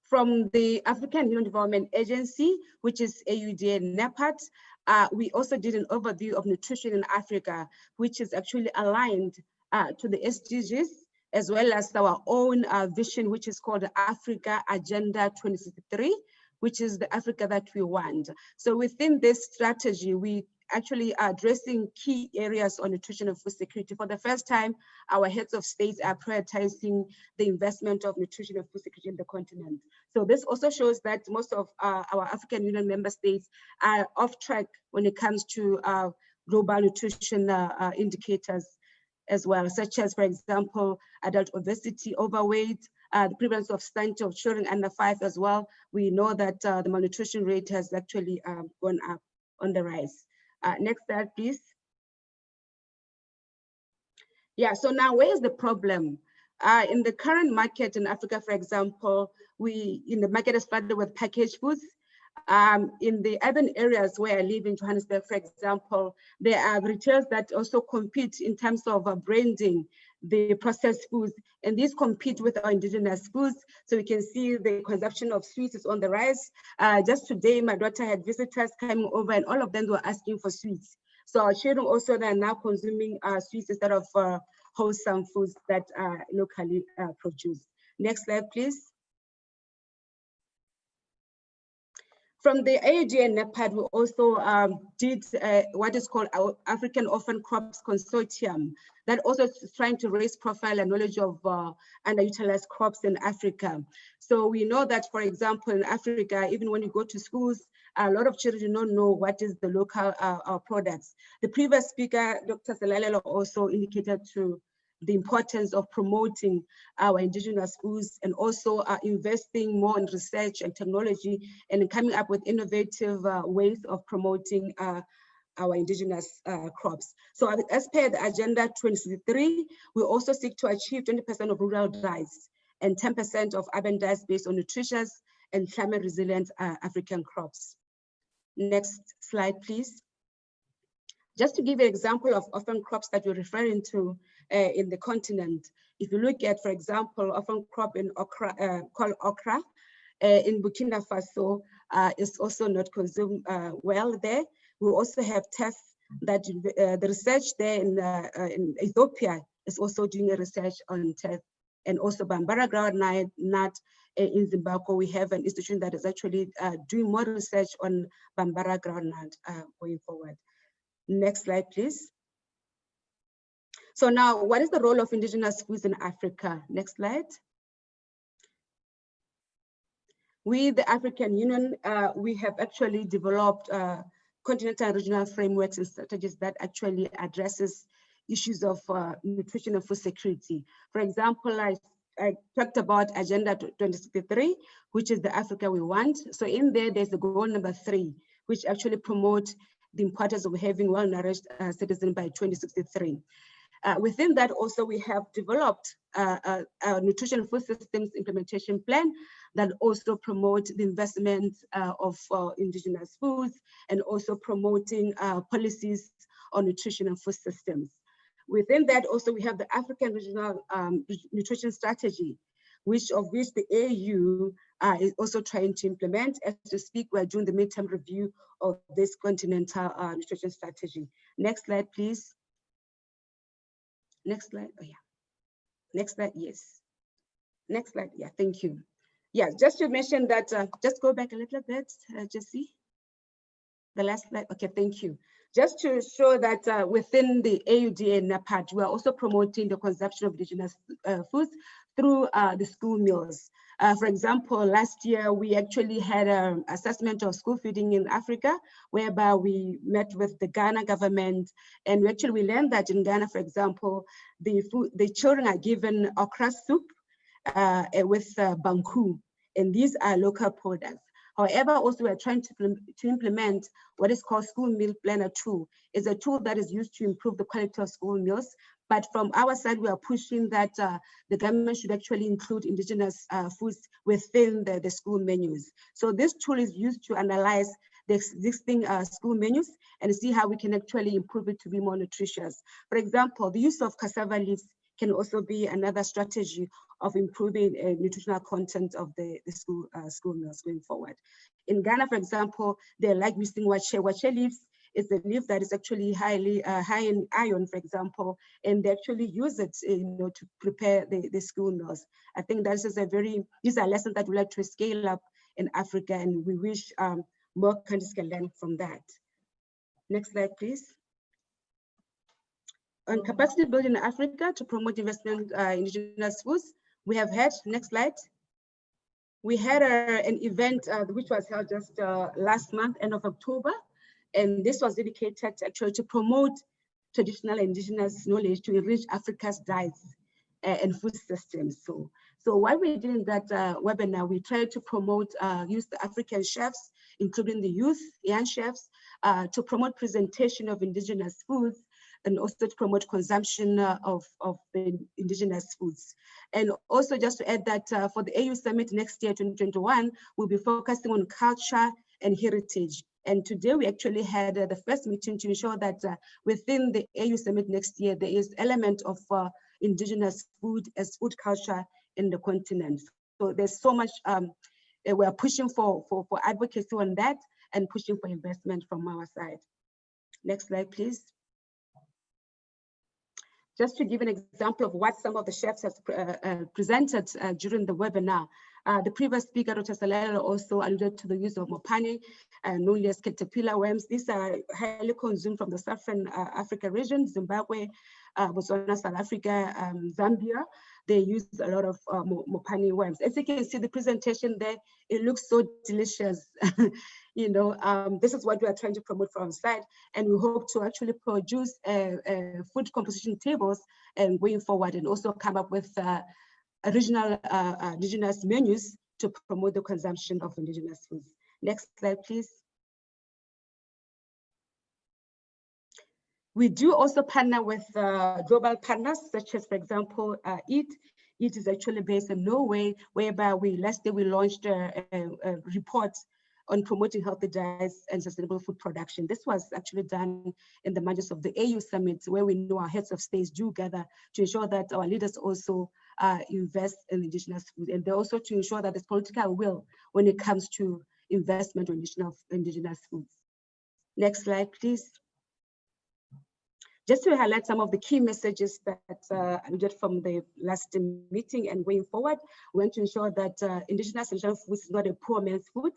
From the African Union Development Agency, which is AUDA and NEPAD, we also did an overview of nutrition in Africa, which is actually aligned to the SDGs, as well as our own vision, which is called the Africa Agenda 2063, which is the Africa that we want. So within this strategy, we actually are addressing key areas on nutrition and food security. For the first time, our heads of states are prioritizing the investment of nutrition and food security in the continent. So this also shows that most of our African Union member states are off track when it comes to global nutrition indicators as well, such as, for example, adult obesity, overweight, the prevalence of stunting of children under 5 as well. We know that the malnutrition rate has actually gone up on the rise. Next slide, please. Yeah, so now where is the problem? In the current market in Africa, for example, the market is flooded with packaged foods. In the urban areas where I live in Johannesburg, for example, there are retailers that also compete in terms of branding the processed foods, and these compete with our indigenous foods. So we can see the consumption of sweets is on the rise. Just today, my daughter had visitors coming over, and all of them were asking for sweets. So our children also are now consuming sweets instead of wholesome foods that are locally produced. Next slide, please. From the AUD and NEPAD, we also did what is called our African Orphan Crops Consortium, that also is trying to raise profile and knowledge of underutilized crops in Africa. So we know that, for example, in Africa, even when you go to schools, a lot of children do not know what is the local products. The previous speaker, Dr. Salalelo, also indicated to the importance of promoting our indigenous foods and also investing more in research and technology and coming up with innovative ways of promoting our indigenous crops. So as per the Agenda 2063, we also seek to achieve 20% of rural diets and 10% of urban diets based on nutritious and climate resilient African crops. Next slide, please. Just to give you an example of orphan crops that we're referring to in the continent, if you look at, for example, orphan crop in okra, called okra, in Burkina Faso, is also not consumed well there. We also have teff that the research there in Ethiopia is also doing a research on teff, and also Bambara groundnut in Zimbabwe. We have an institution that is actually doing more research on Bambara groundnut going forward. Next slide, please. So now, what is the role of indigenous foods in Africa? Next slide. We, the African Union, we have actually developed continental and regional frameworks and strategies that actually addresses issues of nutrition and food security. For example, I talked about Agenda 2063, which is the Africa we want. So in there, there's the goal number 3, which actually promotes the importance of having well-nourished citizens by 2063. Within that also, we have developed a nutrition and food systems implementation plan that also promotes the investment of indigenous foods and also promoting policies on nutrition and food systems. Within that also, we have the African Regional Nutrition Strategy, which the AU is also trying to implement. As we speak, we're doing the midterm review of this continental nutrition strategy. Next slide, please. Next slide, oh yeah. Next slide, yes. Next slide, yeah, thank you. Yeah, just to mention that, just go back a little bit, Jessie. The last slide, okay, thank you. Just to show that within the AUDA and NAPAD, we are also promoting the consumption of indigenous foods through the school meals. For example, last year, we actually had an assessment of school feeding in Africa, whereby we met with the Ghana government, and we learned that in Ghana, for example, the children are given okra soup with banku, and these are local products. However, also we're trying to implement what is called School Meal Planner tool. It's a tool that is used to improve the quality of school meals. But from our side, we are pushing that the government should actually include indigenous foods within the school menus. So this tool is used to analyze the existing school menus and see how we can actually improve it to be more nutritious. For example, the use of cassava leaves can also be another strategy of improving nutritional content of the school meals going forward. In Ghana, for example, they like using wache. Wache leaves is a leaf that is actually high in iron, for example, and they actually use it, to prepare the school meals. I think that is these are lessons that we like to scale up in Africa, and we wish more countries can learn from that. Next slide, please. On capacity building in Africa to promote investment in indigenous foods, we have had, next slide. We had an event which was held just last month, end of October, and this was dedicated actually to promote traditional indigenous knowledge to enrich Africa's diets and food systems. So what we did in that webinar, we tried to promote, use the African chefs, including the youth, young chefs, to promote presentation of indigenous foods, and also to promote consumption of the indigenous foods. And also just to add that for the AU Summit next year, 2021, we'll be focusing on culture and heritage. And today we actually had the first meeting to ensure that within the AU Summit next year, there is element of indigenous food as food culture in the continent. So there's so much, we're pushing for advocacy on that and pushing for investment from our side. Next slide, please. Just to give an example of what some of the chefs have presented during the webinar, the previous speaker, Dr. Salelo, also alluded to the use of mopane, known as caterpillar worms. These are highly consumed from the Southern Africa region, Zimbabwe, Botswana, South Africa, Zambia. They use a lot of mopane worms. As you can see the presentation there, it looks so delicious. This is what we are trying to promote from our side, and we hope to actually produce food composition tables and going forward, and also come up with original indigenous menus to promote the consumption of indigenous foods. Next slide, please. We do also partner with global partners, such as, for example, EAT. EAT is actually based in Norway, whereby last year we launched a report on promoting healthy diets and sustainable food production. This was actually done in the margins of the AU Summit, where we know our heads of states do gather to ensure that our leaders also invest in indigenous food, and they also to ensure that there's political will when it comes to investment in indigenous foods. Next slide, please. Just to highlight some of the key messages that I did from the last meeting and going forward, we want to ensure that indigenous food is not a poor man's food,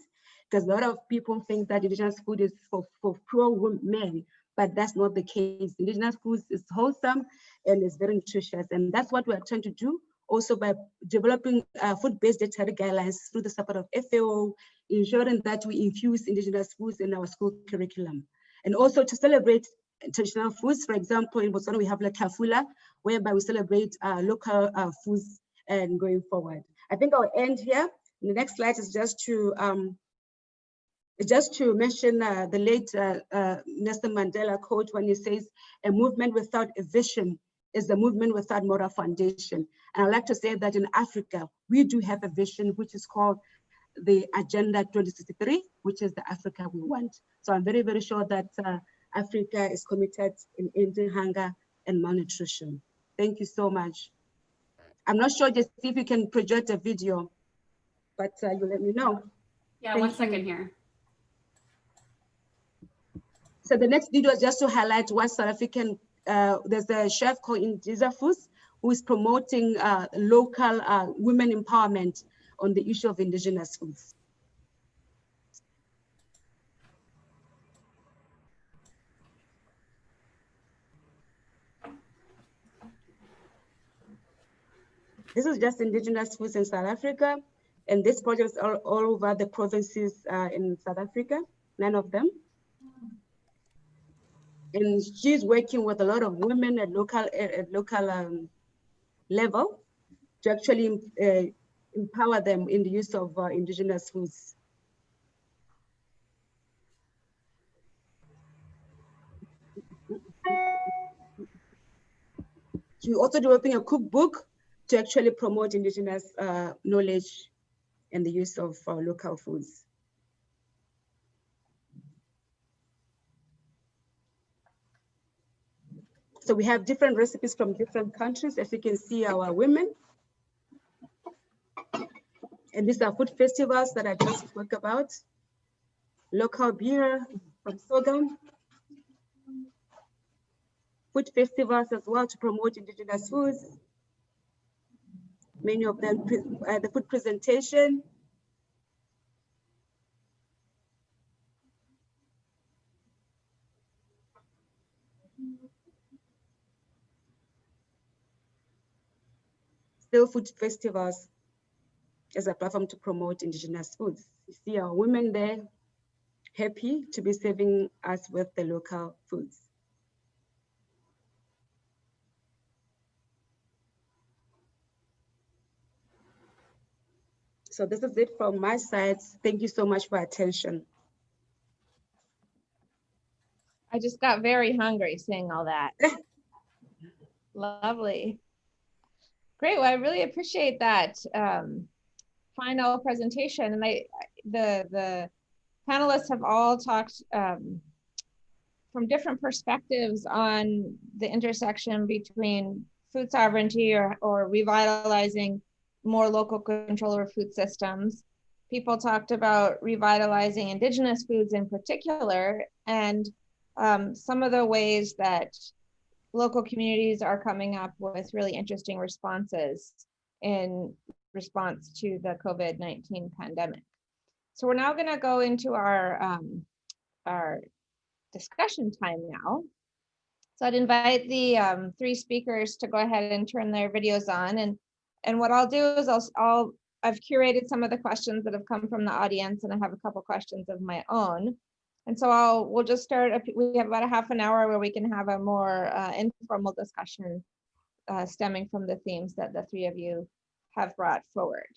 because a lot of people think that indigenous food is for poor men, but that's not the case. Indigenous food is wholesome and is very nutritious, and that's what we are trying to do also by developing food-based dietary guidelines through the support of FAO, ensuring that we infuse indigenous foods in our school curriculum. and also to celebrate traditional foods. For example, in Botswana, we have La Tafula, whereby we celebrate local foods and going forward. I think I'll end here. The next slide is just to mention the late Nelson Mandela quote when he says, "A movement without a vision is a movement without moral foundation." And I'd like to say that in Africa, we do have a vision, which is called the Agenda 2063, which is the Africa we want. So I'm very, very sure that Africa is committed in ending hunger and malnutrition. Thank you so much. I'm not sure, just if you can project a video, but you let me know. Yeah, Thank 1 second you. here. So the next video is just to highlight what South African, there's a chef called Indiza Foods who is promoting local women empowerment on the issue of indigenous foods. This is just indigenous foods in South Africa. And this project is all over the provinces in South Africa, 9 of them. And she's working with a lot of women at local level to actually empower them in the use of indigenous foods. She's also developing a cookbook to actually promote indigenous knowledge and the use of local foods. So we have different recipes from different countries. As you can see, our women. And these are food festivals that I just spoke about. Local beer from sorghum. Food festivals as well to promote indigenous foods. Many of them, the food presentation. Still food festivals as a platform to promote indigenous foods. You see our women there, happy to be serving us with the local foods. So this is it from my side. Thank you so much for attention. I just got very hungry seeing all that. Lovely. Great. Well, I really appreciate that final presentation. And the panelists have all talked from different perspectives on the intersection between food sovereignty or revitalizing more local control over food systems. People talked about revitalizing indigenous foods in particular, and some of the ways that local communities are coming up with really interesting responses in response to the COVID-19 pandemic. So we're now going to go into our discussion time now. So I'd invite the 3 speakers to go ahead and turn their videos on. And what I'll do is I've curated some of the questions that have come from the audience, and I have a couple questions of my own. And so we'll just start, we have about a half an hour where we can have a more informal discussion stemming from the themes that the 3 of you have brought forward.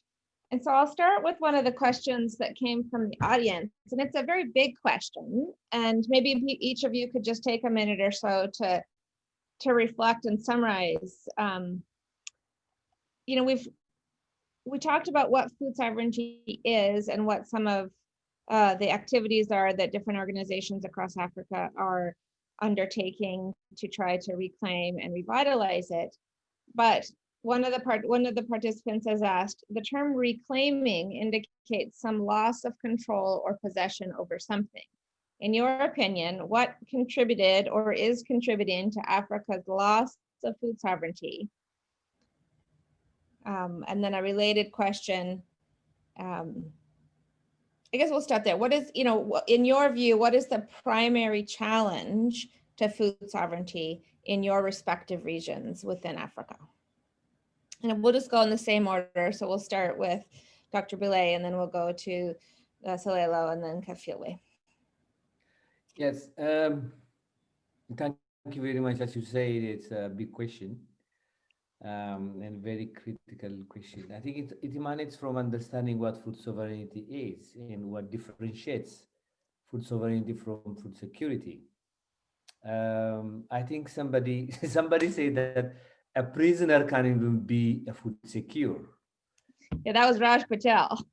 And so I'll start with one of the questions that came from the audience, and it's a very big question. And maybe each of you could just take a minute or so to reflect and summarize. You know, we talked about what food sovereignty is and what some of the activities are that different organizations across Africa are undertaking to try to reclaim and revitalize it. But one of the participants has asked, the term reclaiming indicates some loss of control or possession over something. In your opinion, what contributed or is contributing to Africa's loss of food sovereignty? And then a related question, I guess we'll start there. What is, in your view, what is the primary challenge to food sovereignty in your respective regions within Africa? And we'll just go in the same order. So we'll start with Dr. Boulay, and then we'll go to Salelo, and then Kafilwe. Yes. Thank you very much. As you say, it's a big question, and very critical question. I think it emanates from understanding what food sovereignty is and what differentiates food sovereignty from food security. I think somebody somebody said that a prisoner can even be a food secure. Yeah, that was Raj Patel.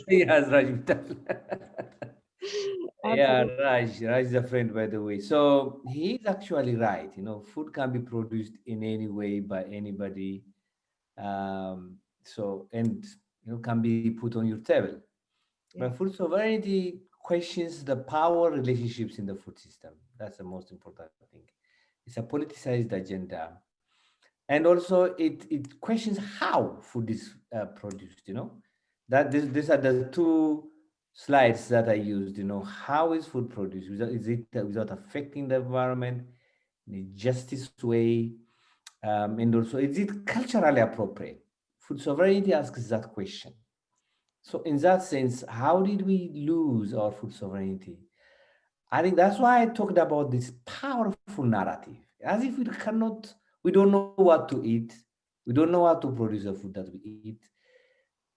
Yes, Raj Mittal. Yeah, Absolutely. Raj is a friend, by the way. So he's actually right. Food can be produced in any way by anybody. And can be put on your table. Yeah. But food sovereignty questions the power relationships in the food system. That's the most important thing. It's a politicized agenda, and also it questions how food is produced. That these are the two slides that I used. How is food produced? Is it without affecting the environment in a justice way? And also, is it culturally appropriate? Food sovereignty asks that question. So, in that sense, how did we lose our food sovereignty? I think that's why I talked about this powerful narrative. As if we don't know what to eat, we don't know how to produce the food that we eat.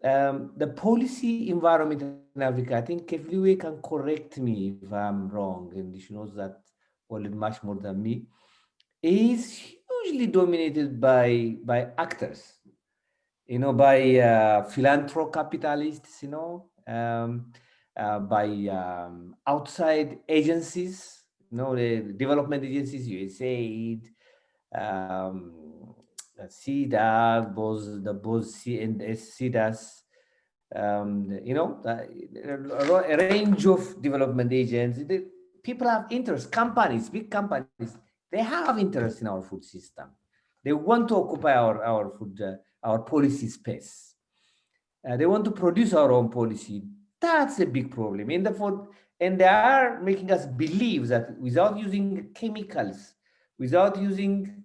The policy environment in Africa, I think Kefliwe can correct me if I'm wrong, and she knows that already much more than me, is hugely dominated by actors, by philanthrocapitalists, by outside agencies, the development agencies, USAID, CEDA, both C and CEDAS, a range of development agents. People have interest, companies, big companies, they have interest in our food system. They want to occupy our food, our policy space. They want to produce our own policy. That's a big problem. And they are making us believe that without using chemicals, without using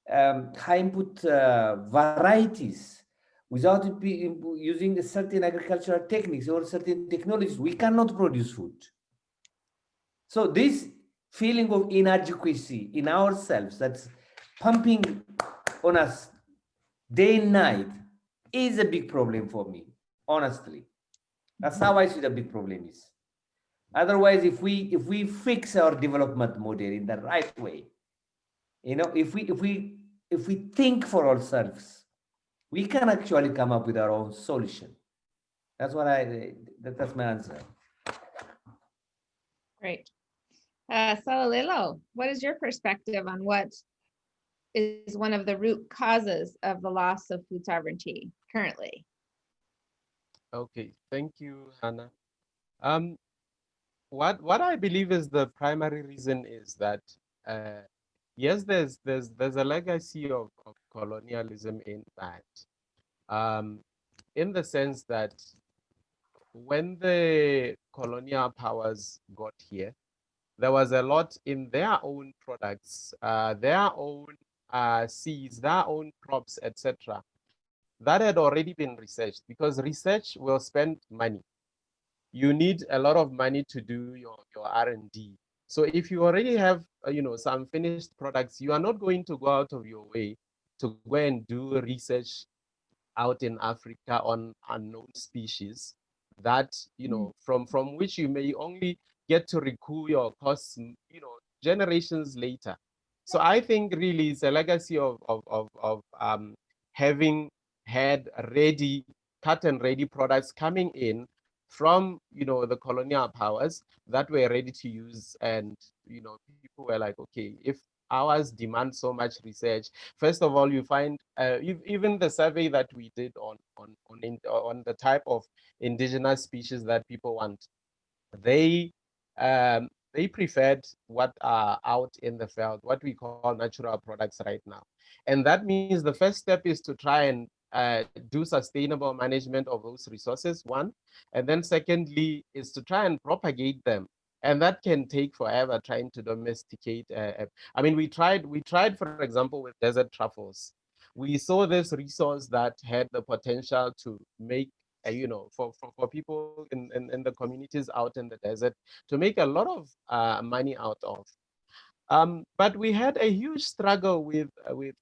high input varieties, without using certain agricultural techniques or certain technologies, we cannot produce food. So this feeling of inadequacy in ourselves that's pumping on us day and night is a big problem for me, honestly. That's how I see the big problem is. Otherwise, if we fix our development model in the right way, if we think for ourselves, we can actually come up with our own solution. That's my answer. Great. Salalilo, what is your perspective on what is one of the root causes of the loss of food sovereignty currently? Okay, thank you, Hannah. Um, what I believe is the primary reason is that yes, there's a legacy of colonialism in that, in the sense that when the colonial powers got here, there was a lot in their own products, their own seeds, their own crops, etc., that had already been researched, because research will spend money. You need a lot of money to do your R&D. So if you already have some finished products, you are not going to go out of your way to go and do research out in Africa on unknown species that from which you may only get to recoup your costs generations later. So I think really it's a legacy of having had ready cut and ready products coming in from the colonial powers that were ready to use, and people were like, okay, if ours demand so much research. First of all, you find even the survey that we did on the type of indigenous species that people want, they they preferred what are out in the field, what we call natural products right now. And that means the first step is to try and do sustainable management of those resources, one. And then secondly is to try and propagate them. And that can take forever, trying to domesticate. I mean, we tried, for example, with desert truffles. We saw this resource that had the potential to make for people in the communities out in the desert to make a lot of money out of. But we had a huge struggle with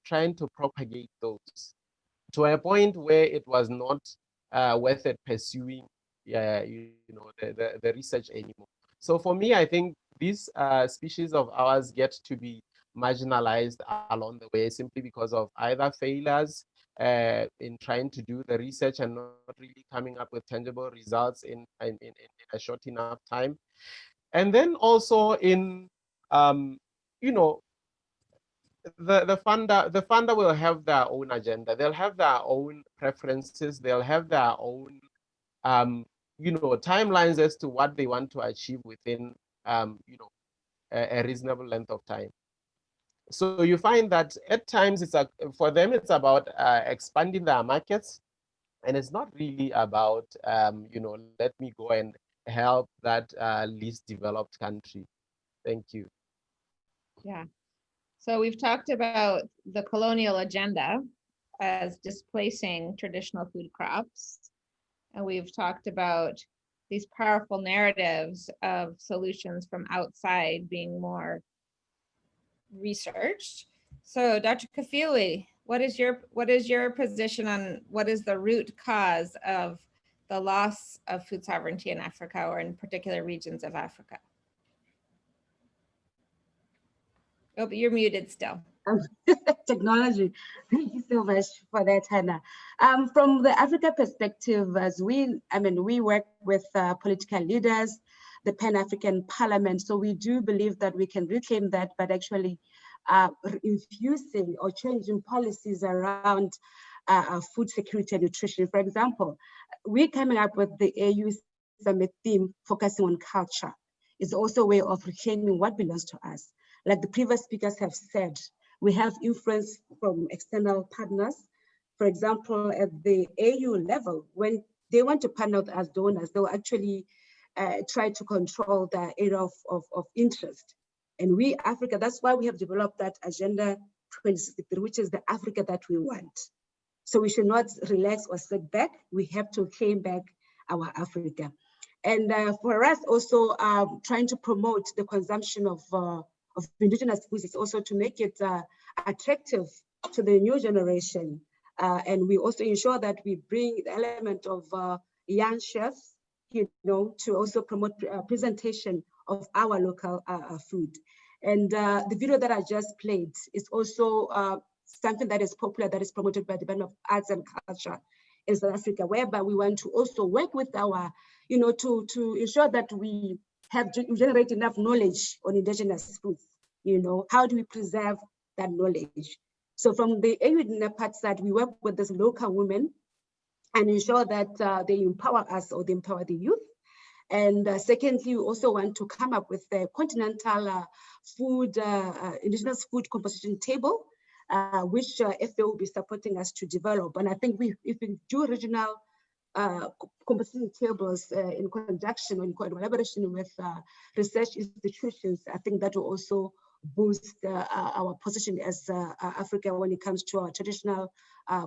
trying to propagate those to a point where it was not worth it pursuing the research anymore. So for me, I think these species of ours get to be marginalized along the way simply because of either failures in trying to do the research and not really coming up with tangible results in a short enough time. And then also in, you know, the funder will have their own agenda. They'll have their own preferences. They'll have their own timelines as to what they want to achieve within a reasonable length of time. So you find that at times for them it's about expanding their markets, and it's not really about let me go and help that least developed country. Thank you. Yeah. So we've talked about the colonial agenda as displacing traditional food crops. And we've talked about these powerful narratives of solutions from outside being more researched. So Dr. Kafili, what is your position on what is the root cause of the loss of food sovereignty in Africa, or in particular regions of Africa? Oh, but you're muted still. Technology. Thank you so much for that, Hannah. From the Africa perspective, as we work with political leaders, the Pan-African Parliament, so we do believe that we can reclaim that, but actually infusing or changing policies around food security and nutrition. For example, we're coming up with the AU Summit theme focusing on culture. It's also a way of reclaiming what belongs to us. Like the previous speakers have said, we have influence from external partners. For example, at the AU level, when they want to partner with us donors, they'll actually try to control the area of interest. And we, Africa, that's why we have developed that Agenda 2063, which is the Africa that we want. So we should not relax or sit back. We have to claim back our Africa. And for us also, trying to promote the consumption of indigenous foods is also to make it attractive to the new generation. And we also ensure that we bring the element of young chefs, to also promote presentation of our local food. And the video that I just played is also something that is popular, that is promoted by the Department of Arts and Culture in South Africa, whereby we want to also work with our, to ensure that we generate enough knowledge on indigenous foods. How do we preserve that knowledge? So from the AU NEPAD side, we work with these local women and ensure that they empower us, or they empower the youth. And secondly, we also want to come up with a continental indigenous food composition table, which FA will be supporting us to develop. And I think if we do regional composition tables in conjunction or in collaboration with research institutions, I think that will also boost our position as Africa when it comes to our traditional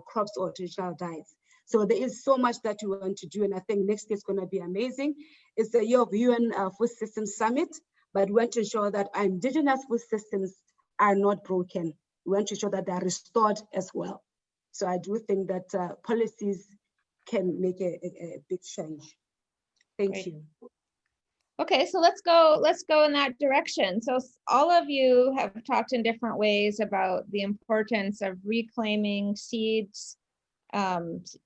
crops or traditional diets. So there is so much that we want to do, and I think next year is going to be amazing. It's the year of UN Food Systems Summit, but we want to ensure that our indigenous food systems are not broken. We want to ensure that they are restored as well. So I do think that policies can make a big change. Thank you. Okay, so let's go in that direction. So all of you have talked in different ways about the importance of reclaiming seeds,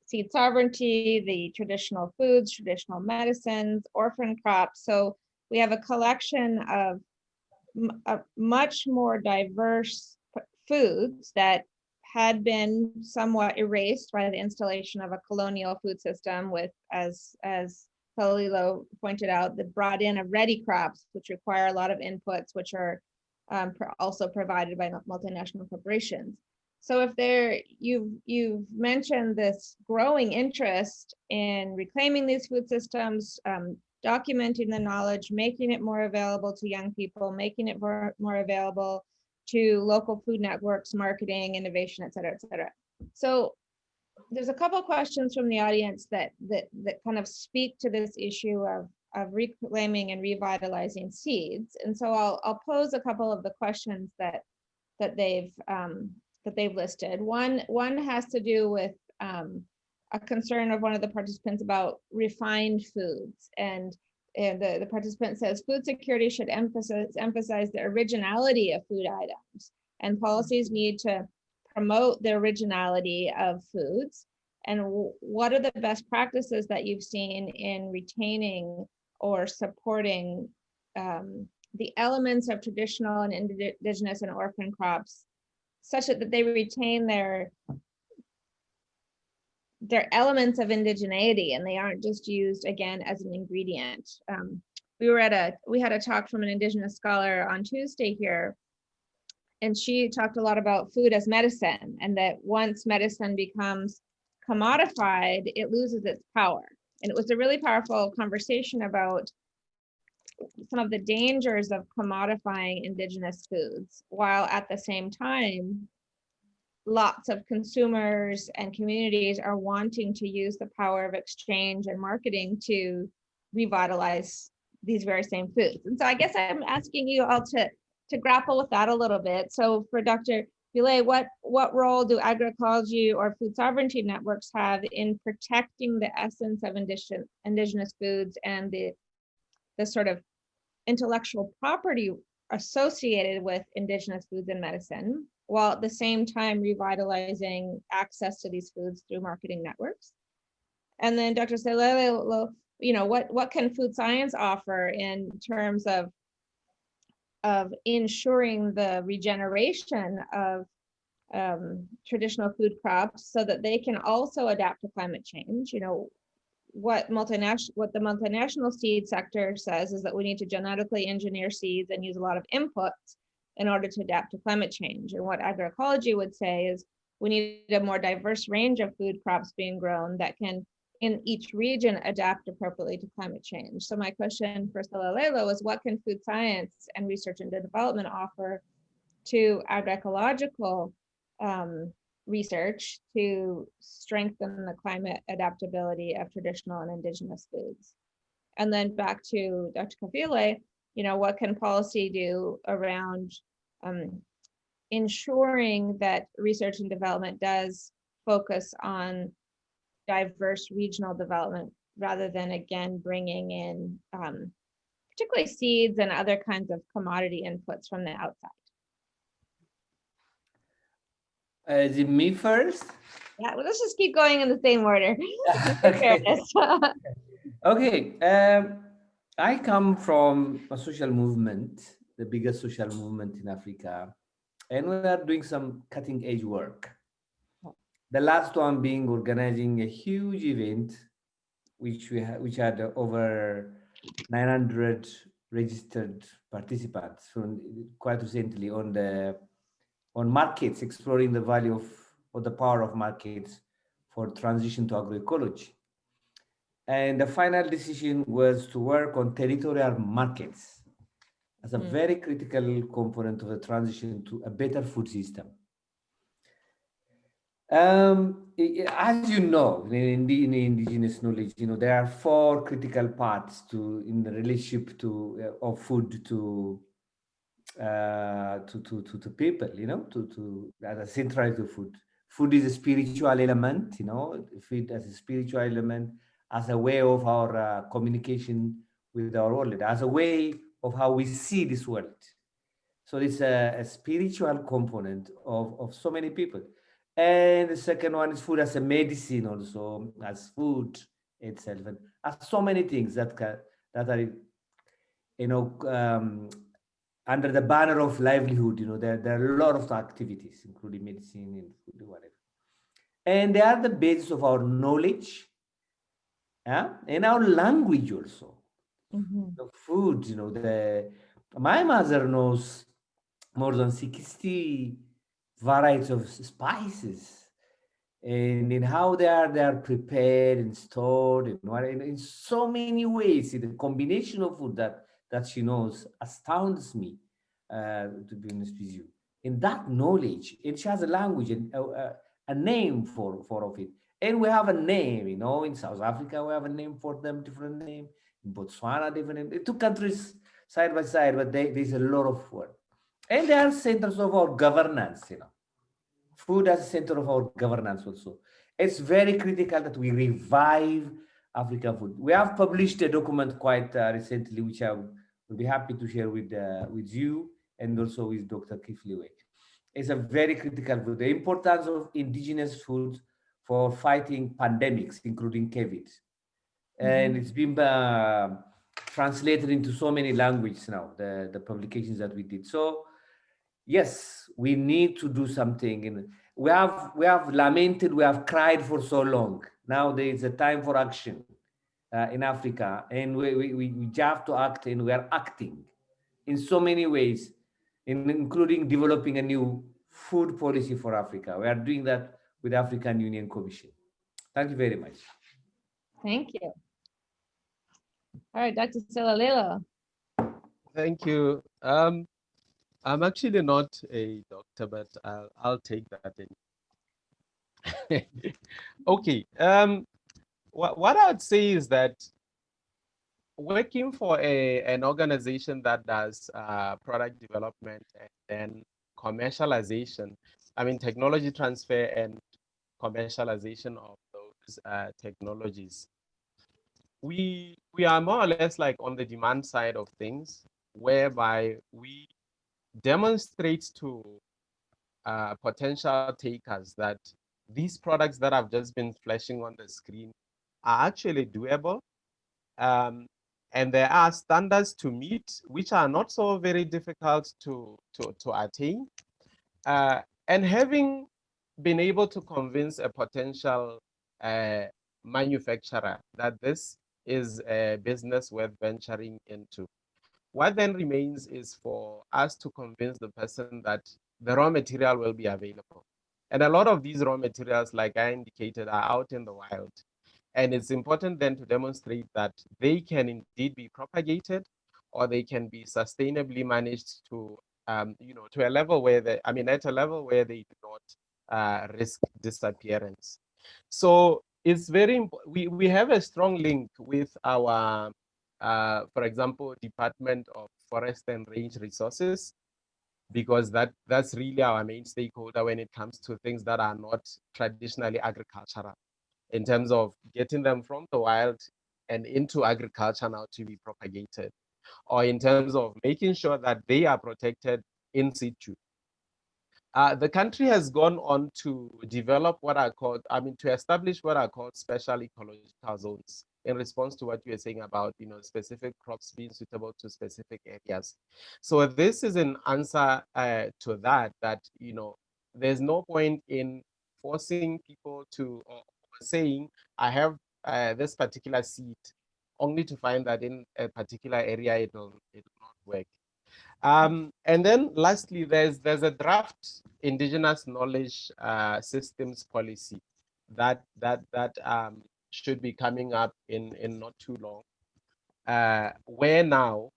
seed sovereignty, the traditional foods, traditional medicines, orphan crops. So we have a collection of much more diverse foods that had been somewhat erased by the installation of a colonial food system with, as Palilo pointed out, that brought in of ready crops, which require a lot of inputs, which are also provided by multinational corporations. So if you've mentioned this growing interest in reclaiming these food systems, documenting the knowledge, making it more available to young people, making it more available to local food networks, marketing, innovation, et cetera, et cetera. So there's a couple questions from the audience that kind of speak to this issue of reclaiming and revitalizing seeds. And so I'll pose a couple of the questions that they've listed. One has to do with a concern of one of the participants about refined foods, and the participant says food security should emphasize the originality of food items, and policies need to promote the originality of foods. And what are the best practices that you've seen in retaining or supporting the elements of traditional and indigenous and orphan crops, such that they retain their elements of indigeneity and they aren't just used again as an ingredient? We had a talk from an indigenous scholar on Tuesday here, and she talked a lot about food as medicine, and that once medicine becomes commodified, it loses its power. And it was a really powerful conversation about some of the dangers of commodifying indigenous foods, while at the same time, lots of consumers and communities are wanting to use the power of exchange and marketing to revitalize these very same foods. And so I guess I'm asking you all to grapple with that a little bit. So for Dr. Pillay, what role do agroecology or food sovereignty networks have in protecting the essence of indigenous foods and the sort of intellectual property associated with indigenous foods and medicine, while at the same time revitalizing access to these foods through marketing networks? And then Dr. Selele, what can food science offer in terms of ensuring the regeneration of traditional food crops so that they can also adapt to climate change? What the multinational seed sector says is that we need to genetically engineer seeds and use a lot of inputs in order to adapt to climate change. And what agroecology would say is we need a more diverse range of food crops being grown that can, in each region, adapt appropriately to climate change. So my question for Selelelo is, what can food science and research and development offer to agroecological research to strengthen the climate adaptability of traditional and indigenous foods? And then back to Dr. Kafile, what can policy do around ensuring that research and development does focus on diverse regional development rather than, again, bringing in particularly seeds and other kinds of commodity inputs from the outside? Is it me first? Yeah, well, let's just keep going in the same order. Okay. Okay. I come from a social movement, the biggest social movement in Africa, and we are doing some cutting edge work. The last one being organizing a huge event, which had over 900 registered participants from quite recently on markets, exploring the value of the power of markets for transition to agroecology. And the final decision was to work on territorial markets as a very critical component of the transition to a better food system. As you know, in the indigenous knowledge, there are 4 critical parts in the relationship of food to people, to as a central to food. Food is a spiritual element, food as a spiritual element, as a way of our communication with our world, as a way of how we see this world. So it's a spiritual component of so many people. And the second one is food as a medicine, also as food itself, and as so many things that are, under the banner of livelihood. There are a lot of activities, including medicine and food, whatever. And they are the basis of our knowledge, and our language also. The food, my mother knows more than 60 varieties of spices, and in how they are prepared and stored, and in so many ways. The combination of food that she knows astounds me, to be honest with you. In that knowledge, and she has a language and a name for of it, And we have a name, in South Africa, we have a name for them, different name. In Botswana, different name. Two countries side by side, but there's a lot of work. And they are centers of our governance. Food as a center of our governance also. It's very critical that we revive African food. We have published a document quite recently, which I will be happy to share with you and also with Dr. Kifliwe. It's a very critical food. The importance of indigenous foods for fighting pandemics, including COVID. And it's been translated into so many languages now, the publications that we did. So yes, we need to do something. And we have lamented, we have cried for so long. Now there is a time for action in Africa, and we have to act, and we are acting in so many ways, including developing a new food policy for Africa. We are doing that with the African Union Commission. Thank you very much. Thank you. All right, Dr. Silalelo. Thank you. I'm actually not a doctor, but I'll take that in. Okay. What I would say is that working for an organization that does product development and then commercialization, I mean technology transfer and commercialization of those technologies, we are more or less like on the demand side of things, whereby we demonstrate to potential takers that these products that have just been flashing on the screen are actually doable. And there are standards to meet, which are not so very difficult to attain. And having been able to convince a potential manufacturer that this is a business worth venturing into, what then remains is for us to convince the person that the raw material will be available. And a lot of these raw materials, like I indicated, are out in the wild. And it's important then to demonstrate that they can indeed be propagated, or they can be sustainably managed to, to a level where at a level where they do not risk disappearance. So it's very important. We have a strong link with our, for example, Department of Forest and Range Resources, because that's really our main stakeholder when it comes to things that are not traditionally agricultural, in terms of getting them from the wild and into agriculture now to be propagated, or in terms of making sure that they are protected in situ. The country has gone on to develop to establish what are called special ecological zones in response to what you were saying about, specific crops being suitable to specific areas. So this is an answer to that, there's no point in forcing people to, or saying, I have this particular seed, only to find that in a particular area it will not work. And then lastly, there's a draft indigenous knowledge systems policy that should be coming up in not too long, where now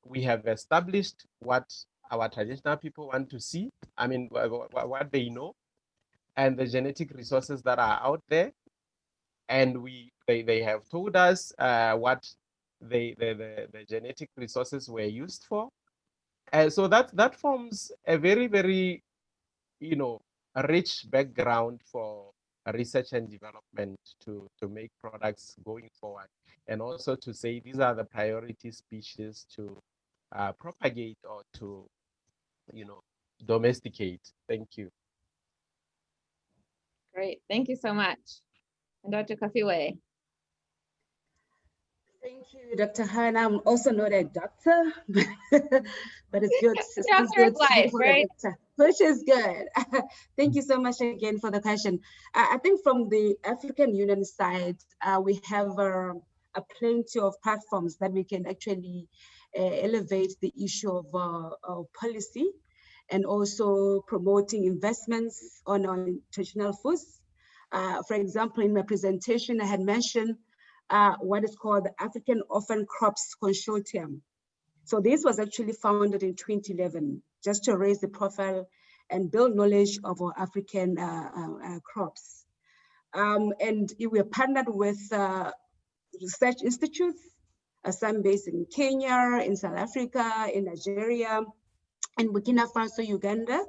we have established what our traditional people want to see, what they know, and the genetic resources that are out there. And they have told us what the genetic resources were used for. So that forms a very, very, a rich background for research and development to make products going forward, and also to say these are the priority species to propagate or to, domesticate. Thank you. Great, thank you so much. And Dr. Kaffiwe. Thank you, Dr. Hannah. I'm also not a doctor, but it's good. It's good to be called a doctor, which is good. Thank you so much again for the question. I think from the African Union side, we have a plenty of platforms that we can actually elevate the issue of policy, and also promoting investments on traditional foods. For example, in my presentation, I had mentioned what is called the African Orphan Crops Consortium. So this was actually founded in 2011, just to raise the profile and build knowledge of our African crops. And we are partnered with research institutes, some based in Kenya, in South Africa, in Nigeria, in Burkina Faso, Uganda.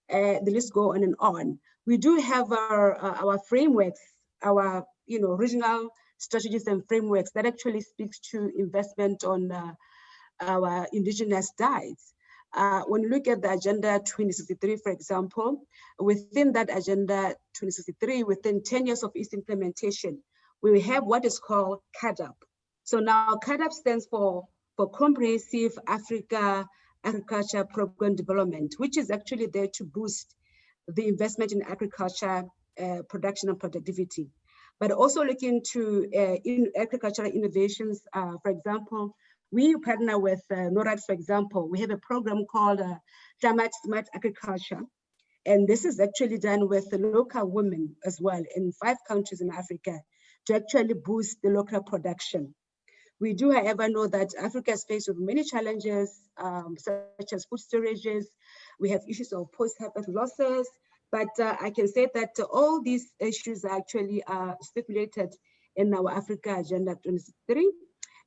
The list go on and on. We do have our frameworks, our regional strategies and frameworks that actually speaks to investment on our indigenous diets. When you look at the Agenda 2063, for example, within that Agenda 2063, within 10 years of its implementation, we have what is called CAADP. So now CAADP stands for Comprehensive Africa Agriculture Program Development, which is actually there to boost the investment in agriculture, production and productivity. But also looking to in agricultural innovations, for example, we partner with NORAD, for example. We have a program called Climate Smart Agriculture. And this is actually done with the local women as well in 5 countries in Africa to actually boost the local production. We do, however, know that Africa is faced with many challenges, such as food storages. We have issues of post-harvest losses, but I can say that all these issues are actually stipulated in our Africa Agenda 2063.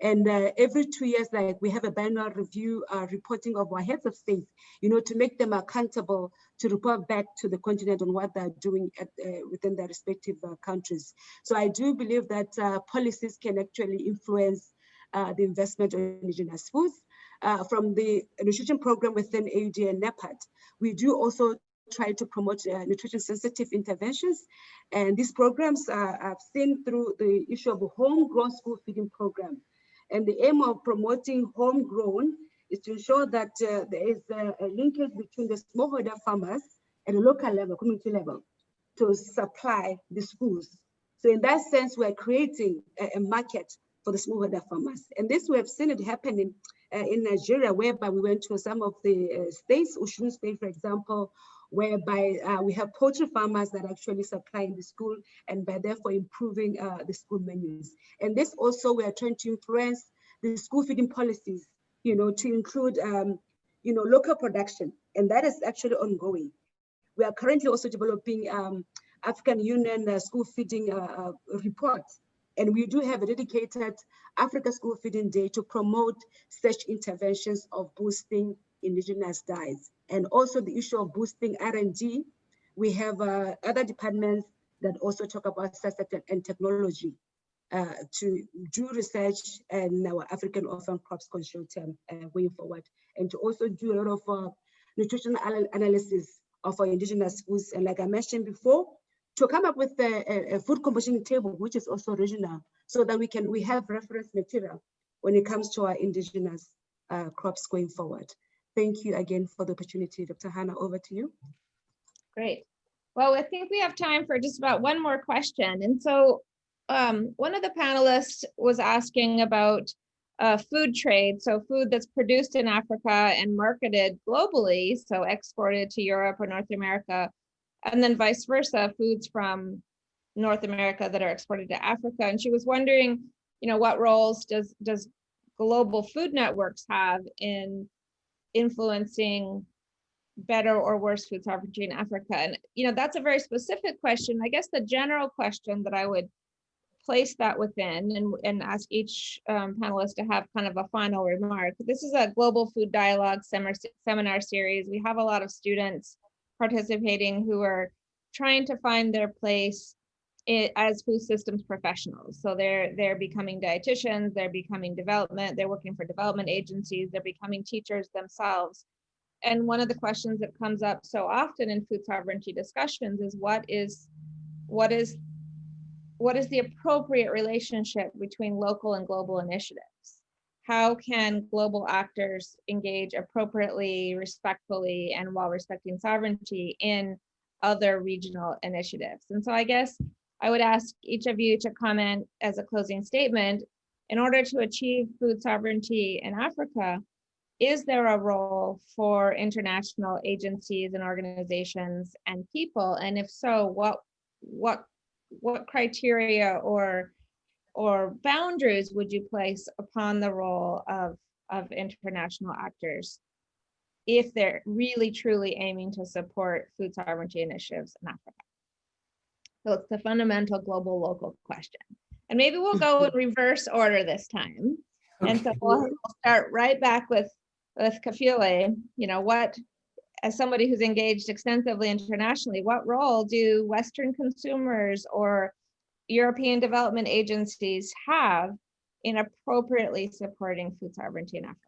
And every 2 years, like we have a biennial review reporting of our heads of state, to make them accountable to report back to the continent on what they're doing within their respective countries. So I do believe that policies can actually influence the investment in indigenous foods. From the nutrition program within AUD and NEPAD, we do also try to promote nutrition sensitive interventions. And these programs are seen through the issue of a homegrown school feeding program. And the aim of promoting homegrown is to ensure that there is a linkage between the smallholder farmers at a local level, community level, to supply the schools. So in that sense, we're creating a market for the smallholder farmers. And this, we have seen it happening in Nigeria, whereby we went to some of the states, Osun State, for example, whereby we have poultry farmers that actually supply the school and by therefore improving the school menus. And this also, we are trying to influence the school feeding policies, to include, local production. And that is actually ongoing. We are currently also developing African Union school feeding reports. And we do have a dedicated Africa School Feeding Day to promote such interventions of boosting indigenous diets. And also the issue of boosting R&D. We have other departments that also talk about science and technology to do research in our African Orphan Crops Consortium going forward. And to also do a lot of nutritional analysis of our indigenous foods. And like I mentioned before, to come up with a food composition table, which is also regional, so that we have reference material when it comes to our indigenous crops going forward. Thank you again for the opportunity. Dr. Hannah, over to you. Great. Well, I think we have time for just about one more question. And so one of the panelists was asking about food trade, so food that's produced in Africa and marketed globally, so exported to Europe or North America, and then vice versa, foods from North America that are exported to Africa. And she was wondering, what roles does global food networks have in influencing better or worse food sovereignty in Africa? And that's a very specific question. I guess the general question that I would place that within and ask each panelist to have kind of a final remark. This is a global food dialogue seminar series. We have a lot of students participating who are trying to find their place as food systems professionals. So they're becoming dietitians, they're becoming they're working for development agencies, they're becoming teachers themselves. And one of the questions that comes up so often in food sovereignty discussions is what is the appropriate relationship between local and global initiatives? How can global actors engage appropriately, respectfully, and while respecting sovereignty in other regional initiatives? And so I guess I would ask each of you to comment as a closing statement. In order to achieve food sovereignty in Africa, is there a role for international agencies and organizations and people? And if so, what criteria or boundaries would you place upon the role of international actors if they're really truly aiming to support food sovereignty initiatives in Africa? So it's the fundamental global local question. And maybe we'll go in reverse order this time. And so we'll start right back with Kafile. You know, what, as somebody who's engaged extensively internationally, what role do Western consumers or European development agencies have in appropriately supporting food sovereignty in Africa?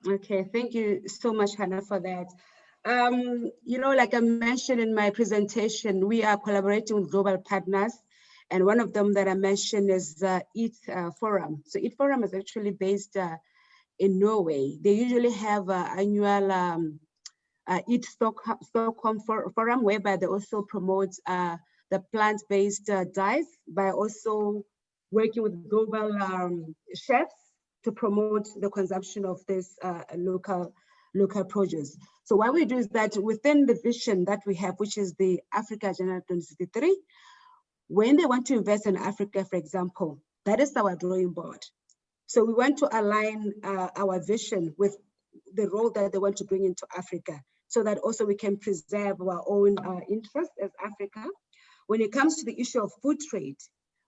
Okay, thank you so much, Hannah, for that. You know, like I mentioned in my presentation, we are collaborating with global partners. And one of them that I mentioned is EAT Forum. So EAT Forum is actually based in Norway. They usually have an annual EAT Stockholm Forum, whereby they also promote the plant-based diets by also working with global chefs to promote the consumption of this local produce. So what we do is that within the vision that we have, which is the Africa Agenda 2063, when they want to invest in Africa, for example, that is our drawing board. So we want to align our vision with the role that they want to bring into Africa, so that also we can preserve our own interests as Africa. When it comes to the issue of food trade,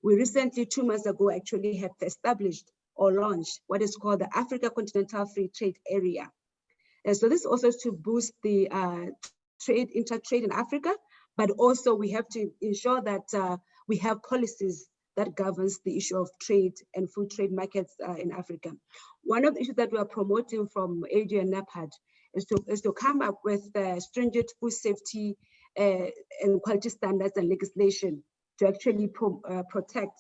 we recently, 2 months ago, actually have established or launched what is called the Africa Continental Free Trade Area. And so this also to boost the intertrade in Africa, but also we have to ensure that we have policies that governs the issue of trade and food trade markets in Africa. One of the issues that we are promoting from AG and NAPAD is to come up with stringent food safety and quality standards and legislation to actually protect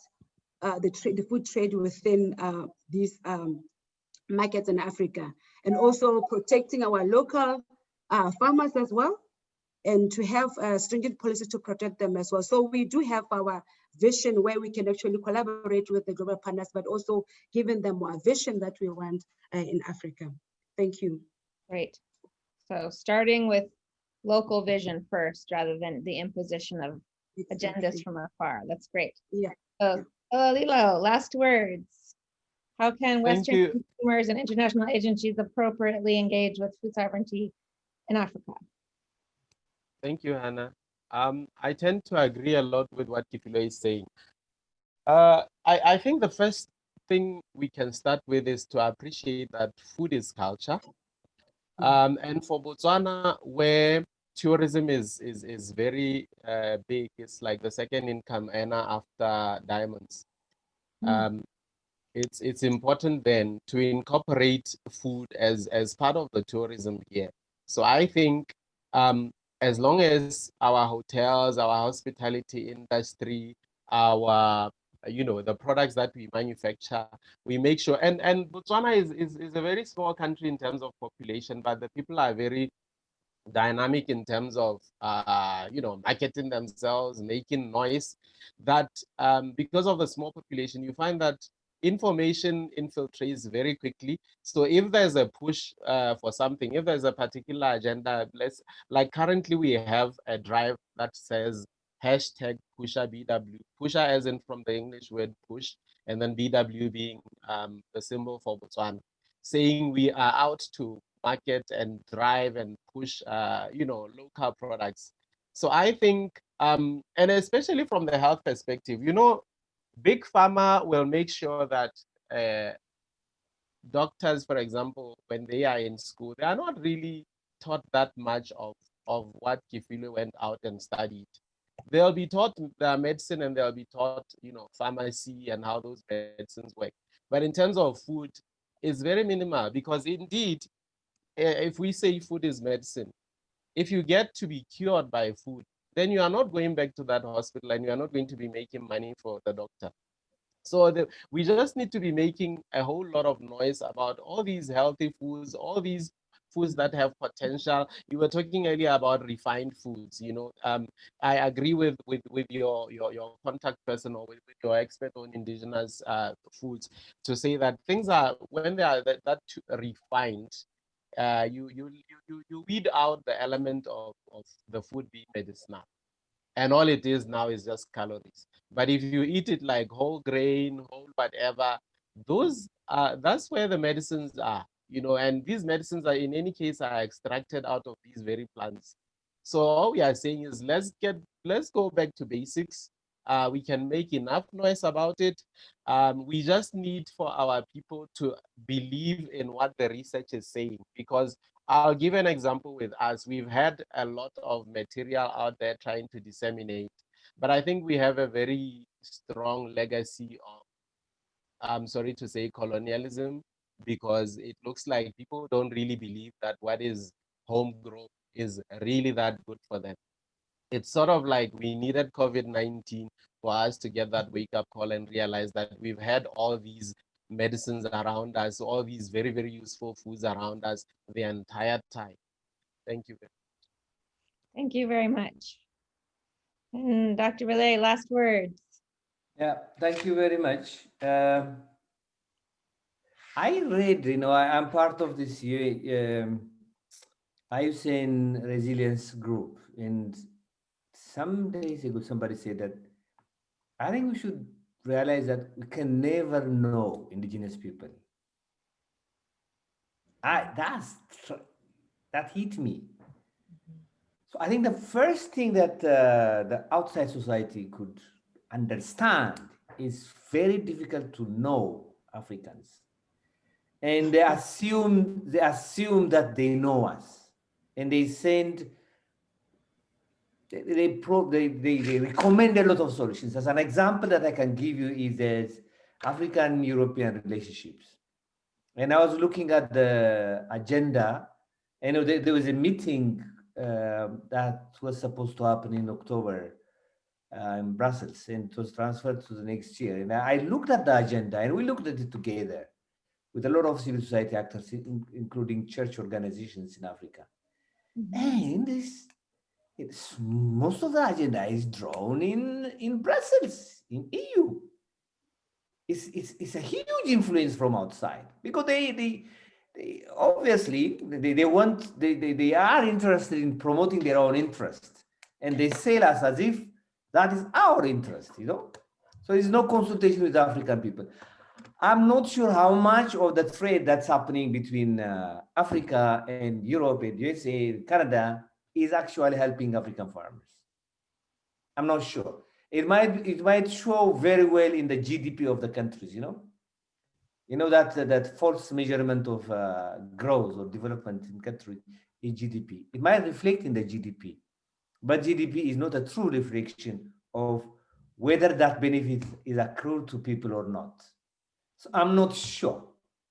the food trade within these markets in Africa, and also protecting our local farmers as well, and to have stringent policies to protect them as well. So we do have our vision where we can actually collaborate with the global partners, but also giving them our vision that we want in Africa. Thank you. Great. So starting with local vision first, rather than the imposition of agendas from afar. That's great. Yeah. So, Lilo, last words. How can Western consumers and international agencies appropriately engage with food sovereignty in Africa? Thank you, Hannah. I tend to agree a lot with what Kifilo is saying. I think the first thing we can start with is to appreciate that food is culture. And for Botswana, where tourism is very big, it's like the second income earner after diamonds. It's important then to incorporate food as part of the tourism here. So I think as long as our hotels, our hospitality industry, our the products that we manufacture, we make sure, and Botswana is a very small country in terms of population, but the people are very dynamic in terms of marketing themselves, making noise, that because of the small population, you find that information infiltrates very quickly. So if there's a push for something, if there's a particular agenda, like currently we have a drive that says hashtag Pusha BW, Pusha as in from the English word push, and then BW being the symbol for Botswana, saying we are out to market and drive and push local products. So I think and especially from the health perspective, big pharma will make sure that doctors, for example, when they are in school, they are not really taught that much of what Kifilo went out and studied. They'll be taught medicine, and they'll be taught pharmacy and how those medicines work. But in terms of food, it's very minimal, because indeed, if we say food is medicine, if you get to be cured by food, then you are not going back to that hospital, and you are not going to be making money for the doctor. So we just need to be making a whole lot of noise about all these healthy foods, all these foods that have potential. You were talking earlier about refined foods. I agree with your contact person, or with your expert on indigenous foods, to say that things are, when they are that refined, you weed out the element of the food being medicinal, and all it is now is just calories. But if you eat it like whole grain, whole whatever, that's where the medicines are, and these medicines in any case are extracted out of these very plants. So all we are saying is, let's get let's go back to basics. We can make enough noise about it. We just need for our people to believe in what the research is saying, because I'll give an example with us. We've had a lot of material out there trying to disseminate, but I think we have a very strong legacy of, I'm sorry to say, colonialism, because it looks like people don't really believe that what is homegrown is really that good for them. It's sort of like we needed COVID-19 for us to get that wake-up call and realize that we've had all these medicines around us, all these very, very useful foods around us the entire time. Thank you. Thank you very much. And Dr. Relay, last words. Yeah, thank you very much. I read, I'm part of this IUCN resilience group, and some days ago somebody said that I think we should realize that we can never know indigenous people. That hit me. So I think the first thing that the outside society could understand is very difficult to know Africans, and they assume that they know us, and they send they recommend a lot of solutions. As an example that I can give you is there's African-European relationships. And I was looking at the agenda, and there was a meeting that was supposed to happen in October in Brussels, and it was transferred to the next year. And I looked at the agenda, and we looked at it together with a lot of civil society actors, including church organizations in Africa. And most of the agenda is drawn in Brussels, in EU. It's a huge influence from outside, because they obviously they are interested in promoting their own interest, and they sell us as if that is our interest, So there's no consultation with African people. I'm not sure how much of the trade that's happening between Africa and Europe and USA, Canada, is actually helping African farmers. I'm not sure. It might show very well in the GDP of the countries, that false measurement of growth or development in country is GDP. It might reflect in the GDP, but GDP is not a true reflection of whether that benefit is accrued to people or not. So I'm not sure.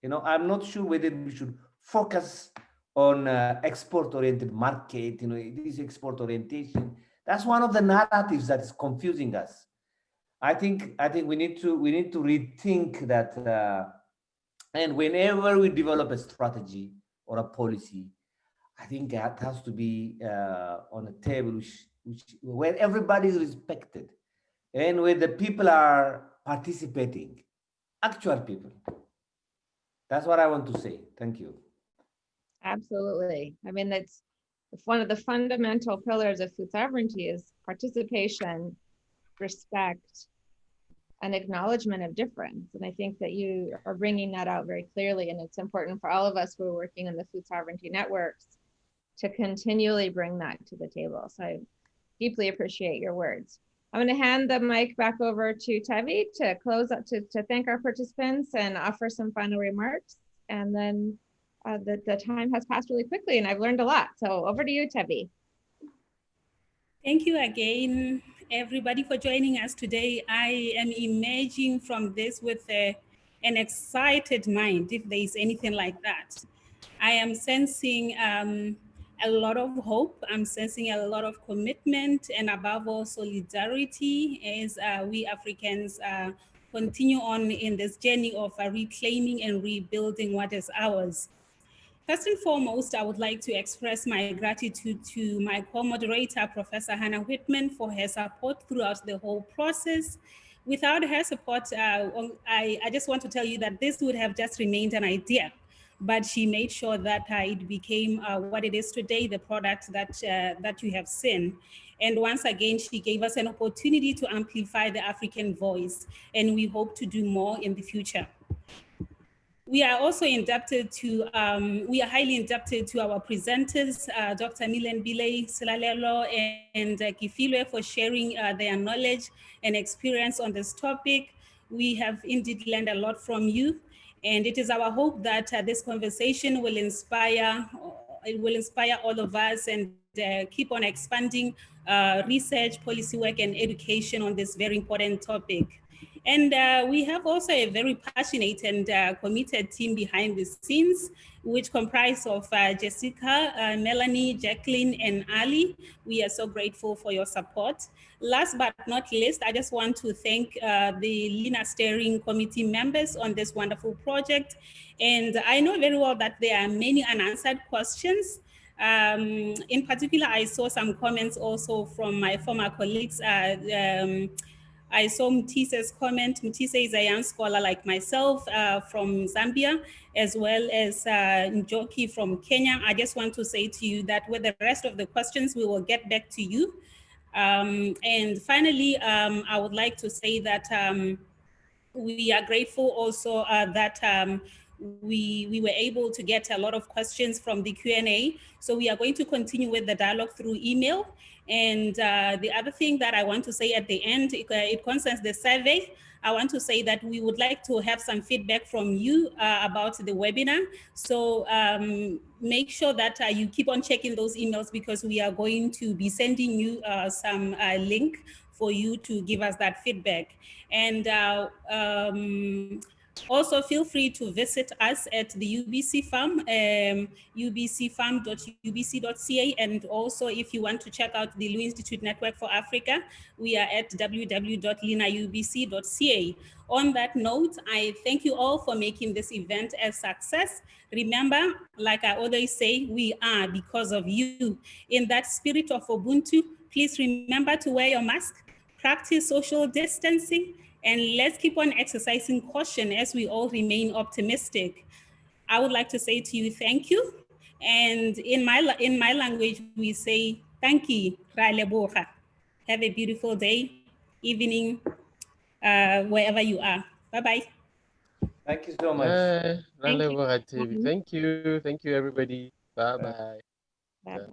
I'm not sure whether we should focus on export-oriented market. This export orientation. That's one of the narratives that is confusing us. I think we need to rethink that. And whenever we develop a strategy or a policy, I think that has to be on a table where everybody is respected, and where the people are participating, actual people. That's what I want to say. Thank you. Absolutely. I mean, that's one of the fundamental pillars of food sovereignty is participation, respect, and acknowledgement of difference. And I think that you are bringing that out very clearly. And it's important for all of us who are working in the food sovereignty networks to continually bring that to the table. So I deeply appreciate your words. I'm going to hand the mic back over to Tevi to close up, to thank our participants and offer some final remarks. And then the time has passed really quickly and I've learned a lot. So over to you, Tevi. Thank you again, everybody, for joining us today. I am emerging from this with an excited mind, if there is anything like that. I am sensing a lot of hope. I'm sensing a lot of commitment, and above all, solidarity as we Africans continue on in this journey of reclaiming and rebuilding what is ours. First and foremost, I would like to express my gratitude to my co-moderator, Professor Hannah Whitman, for her support throughout the whole process. Without her support, I just want to tell you that this would have just remained an idea, but she made sure that it became what it is today, the product that you have seen. And once again, she gave us an opportunity to amplify the African voice, and we hope to do more in the future. We are also indebted to, we are highly indebted to our presenters, Dr. Milen Bile, Silalelo, and Kifilwe for sharing their knowledge and experience on this topic. We have indeed learned a lot from you, and it is our hope that this conversation will inspire all of us and keep on expanding research, policy work, and education on this very important topic. And we have also a very passionate and committed team behind the scenes, which comprise of Jessica, Melanie, Jacqueline, and Ali. We are so grateful for your support. Last but not least, I just want to thank the LINA Steering Committee members on this wonderful project. And I know very well that there are many unanswered questions. In particular, I saw some comments also from my former colleagues. I saw Mutise's comment. Mutise is a young scholar like myself from Zambia, as well as Njoki from Kenya. I just want to say to you that with the rest of the questions, we will get back to you. And finally, I would like to say that we are grateful also that we were able to get a lot of questions from the Q&A. So we are going to continue with the dialogue through email. And the other thing that I want to say at the end, it concerns the survey. I want to say that we would like to have some feedback from you about the webinar. So make sure that you keep on checking those emails, because we are going to be sending you some link for you to give us that feedback. And also feel free to visit us at the UBC Farm, ubcfarm.ubc.ca. And also if you want to check out the Louis Institute Network for Africa, we are at www.linaubc.ca. On that note, I thank you all for making this event a success. Remember, like I always say, we are because of you. In that spirit of Ubuntu, please remember to wear your mask, practice social distancing, and let's keep on exercising caution as we all remain optimistic. I would like to say to you, thank you. And in my language, we say, thank you. Have a beautiful day, evening, wherever you are. Bye-bye. Thank you so much. Thank you. Thank you. Thank you, everybody. Bye-bye. Bye.